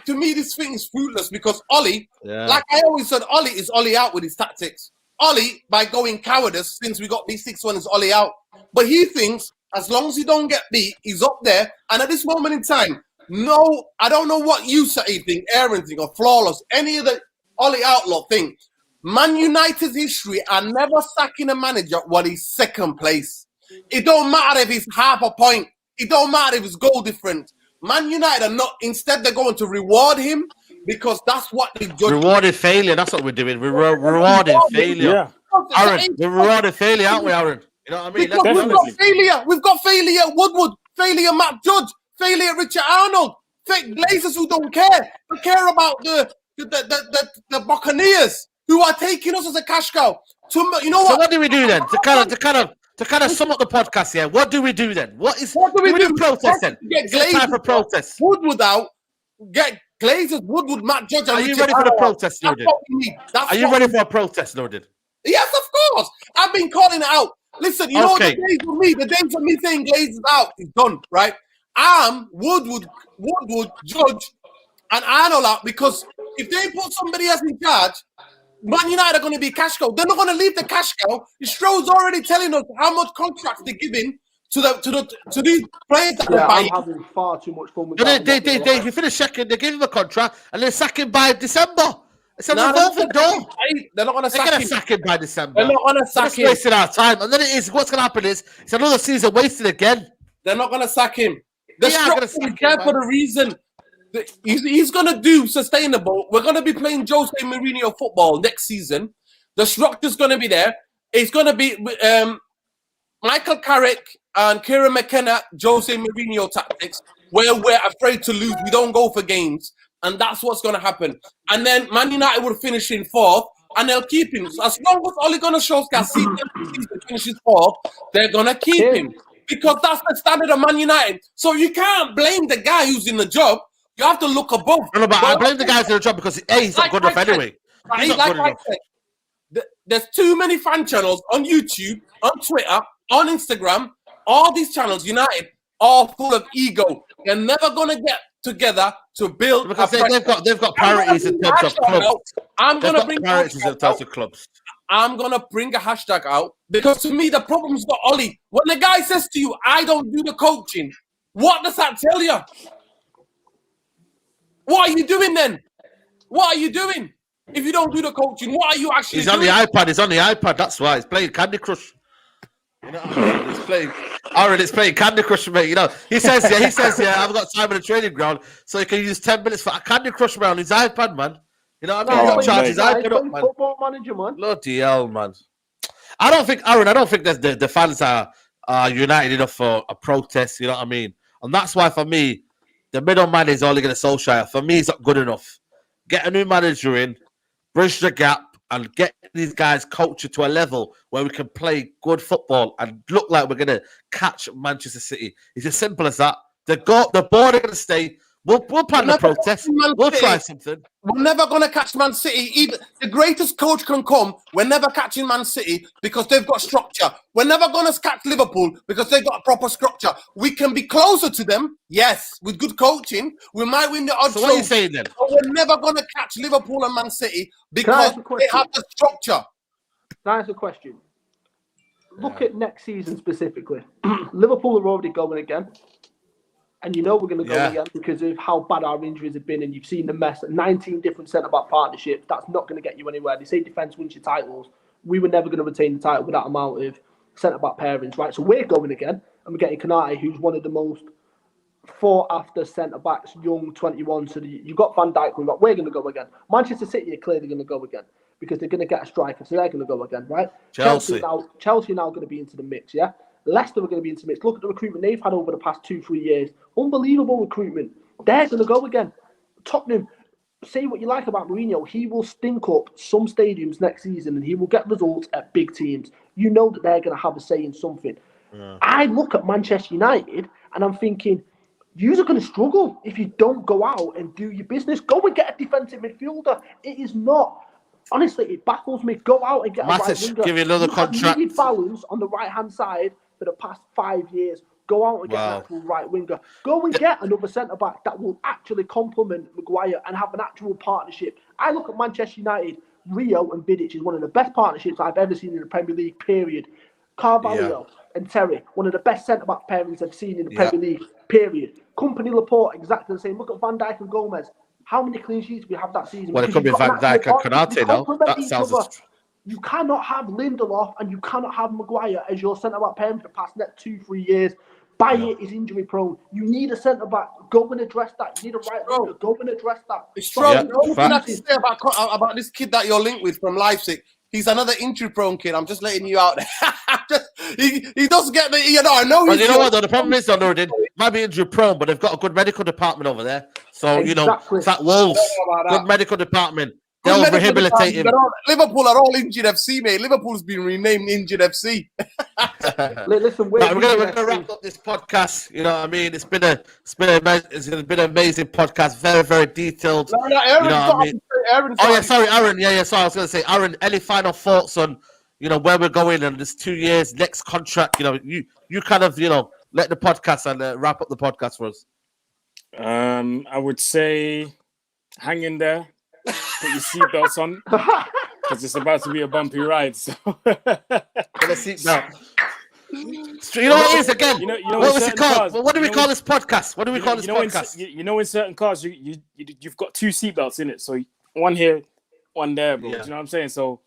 to me, this thing is fruitless because Ole, like I always said, Ole is Ole out with his tactics. Ole, by going cowardice, since we got these 6-1, is Ole out. But he thinks as long as he don't get beat, he's up there. And at this moment in time, no, I don't know what you say think, Aaron think, or Flawless, any of the Ole outlaw thing. Man United's history are never sacking a manager when he's second place. It don't matter if he's half a point. It don't matter if it's goal different. Man United are not. Instead, they're going to reward him because that's what they judge. Rewarded failure. That's what we're doing. We're rewarding failure. Yeah. Aaron, we're rewarding failure, aren't we, Aaron? You know what I mean? Because we've got failure. We've got failure at Woodward, failure Matt Judge, failure at Richard Arnold, fake Glazers who don't care. They care about the Buccaneers who are taking us as a cash cow. You know what? So what do we do then? To kind of sum up the podcast here, what do we do then? What do we do? Protest then? It's time for protest. Woodward out. Get Glazers, Woodward, Matt Judge. Are you ready for the protest, Lordin? Are you ready for a protest, Lordin? Yes, of course. I've been calling it out. Listen, you know the days of me saying Glazers out is done, right? I'm Woodward, Judge, and Arnold out because if they put somebody else in charge, Man United are going to be cash cow. They're not going to leave the cash cow. Stroh's already telling us how much contracts they're giving to these players that they're buying. I'm having far too much fun with that. They finish second. They give him a contract and they sack him by December. It's a revolving door. They're not going to sack him by December. They're not going to sack him. Wasting our time. And then what's going to happen is it's another season wasted again. They're not going to sack him. They're going to sack him for the reason. He's going to do sustainable. We're going to be playing Jose Mourinho football next season. The structure's going to be there. It's going to be Michael Carrick and Kieran McKenna, Jose Mourinho tactics, where we're afraid to lose. We don't go for games. And that's what's going to happen. And then Man United will finish in 4th, and they'll keep him. So as long as Ole Gunnar Solskjaer finishes 4th, they're going to keep him. Because that's the standard of Man United. So you can't blame the guy who's in the job. You have to look above. No, but I blame the guys in the job because he's not good enough anyway. He's not good enough. There's too many fan channels on YouTube, on Twitter, on Instagram. All these channels, United, all full of ego. They're never gonna get together to build because they've got priorities in terms of clubs. I'm gonna bring a hashtag out because to me the problem's got Ole. When the guy says to you, "I don't do the coaching," what does that tell you? What are you doing then? What are you doing? If you don't do the coaching, what are you actually doing? He's on the iPad. That's why he's playing Candy Crush. You know, he's playing Candy Crush, mate. You know, he says, I've got time in the training ground, so he can use 10 minutes for a Candy Crush man on his iPad, man. You know what I mean? He's got to charge his iPad up, man. Football manager, man. Bloody hell, man. I don't think that the fans are united enough for a protest, you know what I mean? And that's why, for me, the middleman is Ole Gunnar Solskjaer. For me, it's not good enough. Get a new manager in, bridge the gap, and get these guys cultured to a level where we can play good football and look like we're going to catch Manchester City. It's as simple as that. The board are going to stay. We'll plan the protest. We'll try something. We're never going to catch Man City. Even the greatest coach can come. We're never catching Man City because they've got structure. We're never going to catch Liverpool because they've got a proper structure. We can be closer to them, yes, with good coaching. We might win the odd. So what are you saying then? But we're never going to catch Liverpool and Man City because they have the structure. Can I ask a question? Look at next season specifically. Liverpool are already going again. And you know we're going to go again because of how bad our injuries have been. And you've seen the mess. 19 different centre-back partnerships. That's not going to get you anywhere. They say defence wins your titles. We were never going to retain the title with that amount of centre-back pairings, right? So we're going again. And we're getting Konate, who's one of the most sought-after centre-backs, young, 21. So you've got Van Dijk. We're going to go again. Manchester City are clearly going to go again because they're going to get a striker. So they're going to go again, right? Chelsea now going to be into the mix, yeah? Leicester are going to be into the mix. Look at the recruitment they've had over the past 2-3 years. Unbelievable recruitment. They're going to go again. Tottenham, say what you like about Mourinho, he will stink up some stadiums next season and he will get results at big teams. You know that they're going to have a say in something. Yeah. I look at Manchester United and I'm thinking, you are going to struggle if you don't go out and do your business. Go and get a defensive midfielder. It is not. Honestly, it baffles me. Go out and get a right winger. Give you another contract. Needed balance on the right-hand side for the past 5 years. Go out and get an actual right winger. Go and get another centre-back that will actually complement Maguire and have an actual partnership. I look at Manchester United. Rio and Vidic is one of the best partnerships I've ever seen in the Premier League, period. Carvalho and Terry, one of the best centre-back pairings I've seen in the Premier League, period. Company Laporte, exactly the same. Look at Van Dijk and Gomez. How many clean sheets we have that season? Well, it could be Van Dijk and Konate now. That sounds... You cannot have Lindelof and you cannot have Maguire as your centre-back pairing for the past next 2-3 years. Bayer is injury prone. You need a centre-back. Go and address that. You need a right winger. Go and address that. It's strong. The only thing I can say about this kid that you're linked with from Leipzig, he's another injury-prone kid. I'm just letting you out there. he doesn't get the... I know he's... You know what, though? The problem is, though, might be injury-prone, but they've got a good medical department over there. So, you know, it's like Wolves. Good medical department. They'll rehabilitate him. Liverpool are all Injured FC, mate. Liverpool's been renamed Injured FC. Listen, we're gonna wrap up this podcast. You know what I mean? It's been an amazing podcast. Very, very detailed. No, Aaron, you know what I mean? Aaron, sorry, Aaron. Yeah. So I was gonna say, Aaron, any final thoughts on, you know, where we're going in this 2 years, next contract? You know, you kind of, you know, let the podcast and wrap up the podcast for us. I would say, hang in there. Put your seatbelts on because it's about to be a bumpy ride. So, put a seatbelt. You know what it is again? You know what was it called? Cars, what do we call this podcast? What do we call this podcast? In certain cars, you've got two seatbelts in it. So one here, one there, bro. Yeah. Do you know what I'm saying? So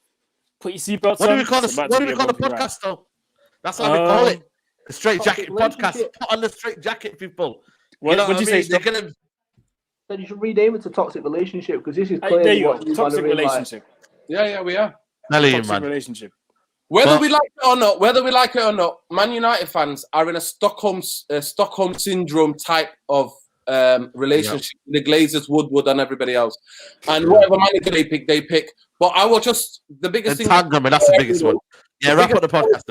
put your seatbelts on. What do we call this? What do we call the podcast though? That's how we call it. The Straightjacket podcast. Put on the Straightjacket, people. What do you say? They're gonna. Then you should rename it to Toxic Relationship because this is clearly there you go. Toxic Relationship. Yeah, we are. Toxic Relationship. Whether we like it or not, Man United fans are in a Stockholm syndrome type of relationship. Yeah. The Glazers, Woodward, and everybody else, and whatever manager they pick. But I will just the biggest thing. That's the biggest one. Yeah, wrap up the podcast.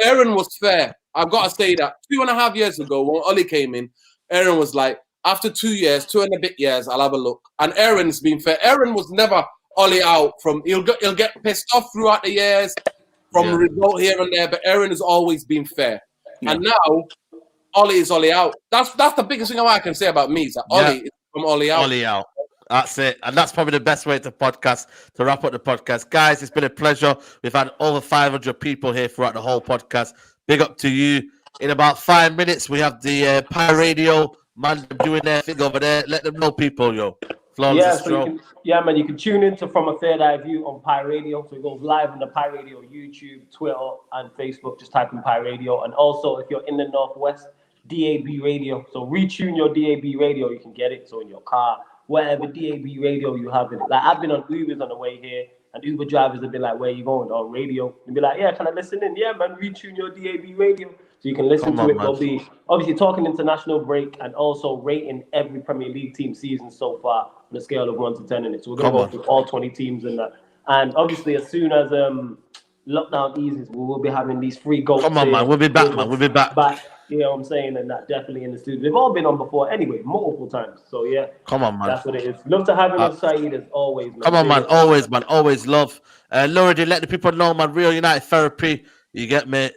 Aaron was fair. I've got to say that 2.5 years ago when Ole came in, Aaron was like, after 2 years, 2 and a bit years, I'll have a look. And Aaron's been fair. Aaron was never Ole out from. He'll get pissed off throughout the years from a result here and there. But Aaron has always been fair. Yeah. And now Ole is Ole out. That's the biggest thing I can say about me is that Ole is from Ole out. Ole out. That's it. And that's probably the best way to wrap up the podcast. Guys, it's been a pleasure. We've had over 500 people here throughout the whole podcast. Big up to you. In about 5 minutes, we have the Pi Radio man doing their thing over there. Let them know, people, yo. Man, you can tune into From a Third Eye View on Pi Radio. So it goes live on the Pi Radio YouTube, Twitter, and Facebook. Just type in Pi Radio. And also, if you're in the Northwest, DAB Radio. So retune your DAB radio. You can get it. So in your car, whatever DAB radio you have in it. Like, I've been on Ubers on the way here, and Uber drivers have been like, where you going? On radio. And be like, yeah, can I listen in? Yeah, man, retune your DAB radio. So you can listen to it. There'll be obviously talking international break and also rating every Premier League team season so far on a scale of 1 to 10 in it. So we're going to go through all 20 teams in that. And obviously, as soon as lockdown eases, we will be having these free goals. Come on, man. We'll be back, man. We'll be back. You know what I'm saying? And that definitely in the studio. They've all been on before anyway, multiple times. So yeah. Come on, man. That's what it is. Love to have you on, Saeed, as always, man. Come on, man. Always, man. Always love. Laura, let the people know, man. Real United Therapy. You get me?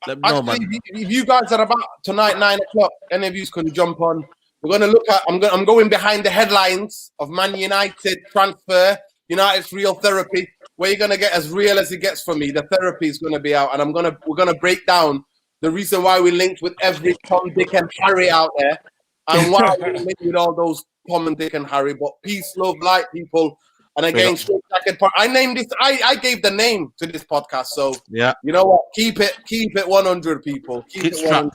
Let me know, man. If you guys are about tonight, 9 o'clock, any of you can jump on. We're going to look at, I'm going behind the headlines of Man United transfer, United's real therapy, where you're going to get as real as it gets from me. The therapy is going to be out, and we're going to break down the reason why we linked with every Tom, Dick, and Harry out there, and why we linked with all those Tom and Dick and Harry. But peace, love, light, people. And again, Straightjacket. I named this. I gave the name to this podcast. So yeah, you know what? Keep it 100 people. Keep it 100.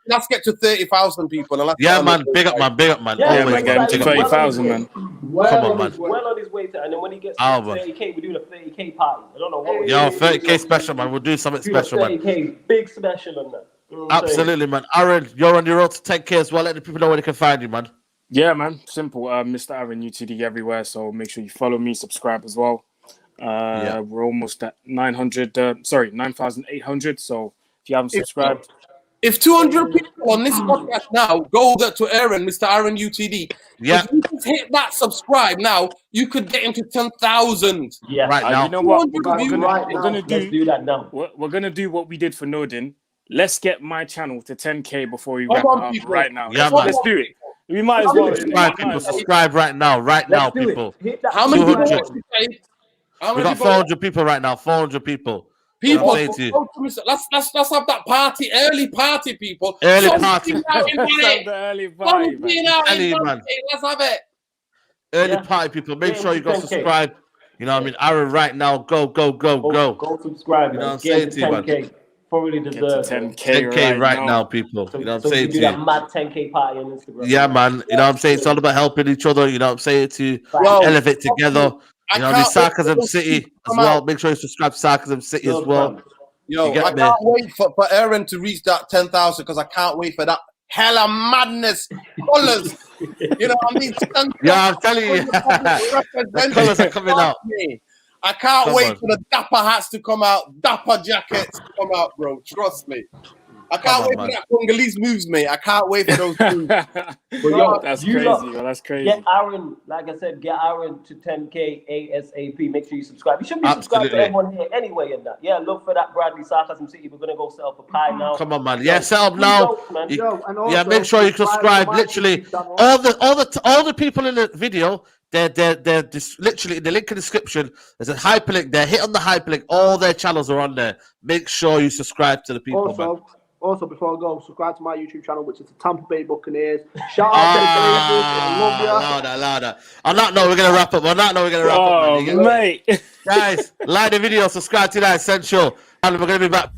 Let's get to 30,000 people. And yeah, man. Big up, man. Yeah, always, man. 30,000, man. Come on, man. Well on his way to, and then when he gets to 30K, we're doing a 30K party. I don't know what. Yo, 30K special, man. We'll do something special, 30K, man. big special on that. Absolutely, man. Aaron, you're on your road to 10K as well. Let the people know where they can find you, man. Yeah, man. Simple. Mr. Aaron UTD everywhere. So make sure you follow me, subscribe as well. We're almost at 9,800. So if you haven't subscribed, if 200 people on this podcast now go to Aaron, Mr. Aaron UTD, if you just hit that subscribe now, you could get into 10,000. Yeah, right now. You know what? We're gonna do that now. We're gonna do what we did for Nordin. Let's get my channel to 10K before we wrap it up right now. Yeah, let's do it. We might as well. Subscribe right now, people. How many people? We got 400 people right now. 400 people. People, let's have that party, early party, people. Early party. Let's have the early party, man. Let's have it. Early party, people. Make sure you go subscribe. You know what I mean? Aaron, right now, go. Go subscribe. You know what I'm saying to you, man? Probably deserve 10K right now, people. You know what I'm saying to you? Do that mad 10K party on Instagram. Yeah, man. You know what I'm saying? It's all about helping each other. You know what I'm saying to you? Elevate together. You know, the Sarcasm City as well. Make sure you subscribe to Sarcasm City as well. Yo, I can't wait for Aaron to reach that 10,000 because I can't wait for that hella madness colors. You know what I mean? Yeah, I'm telling you. The colors are coming out. I can't wait for the dapper hats to come out, dapper jackets to come out, bro. Trust me. I can't wait for that Congolese moves, mate. I can't wait for those moves. That's crazy, man. That's crazy. Get Aaron, like I said, get Aaron to 10K ASAP. Make sure you subscribe. You should be subscribed to everyone here anyway. And that, yeah, look for that Bradley Sarcasm City. We're gonna go set up a pie now. Come on, man. Yeah, set up now. Make sure you subscribe. Literally, all the people in the video. They're literally in the link in the description. There's a hyperlink there. Hit on the hyperlink. All their channels are on there. Make sure you subscribe to the people, man. Also, before I go, subscribe to my YouTube channel, which is the Tampa Bay Buccaneers. Shout out to the Glazers. Louder. On that note, we're going to wrap up. Oh, mate. Guys, like the video, subscribe to that Essential. And we're going to be back.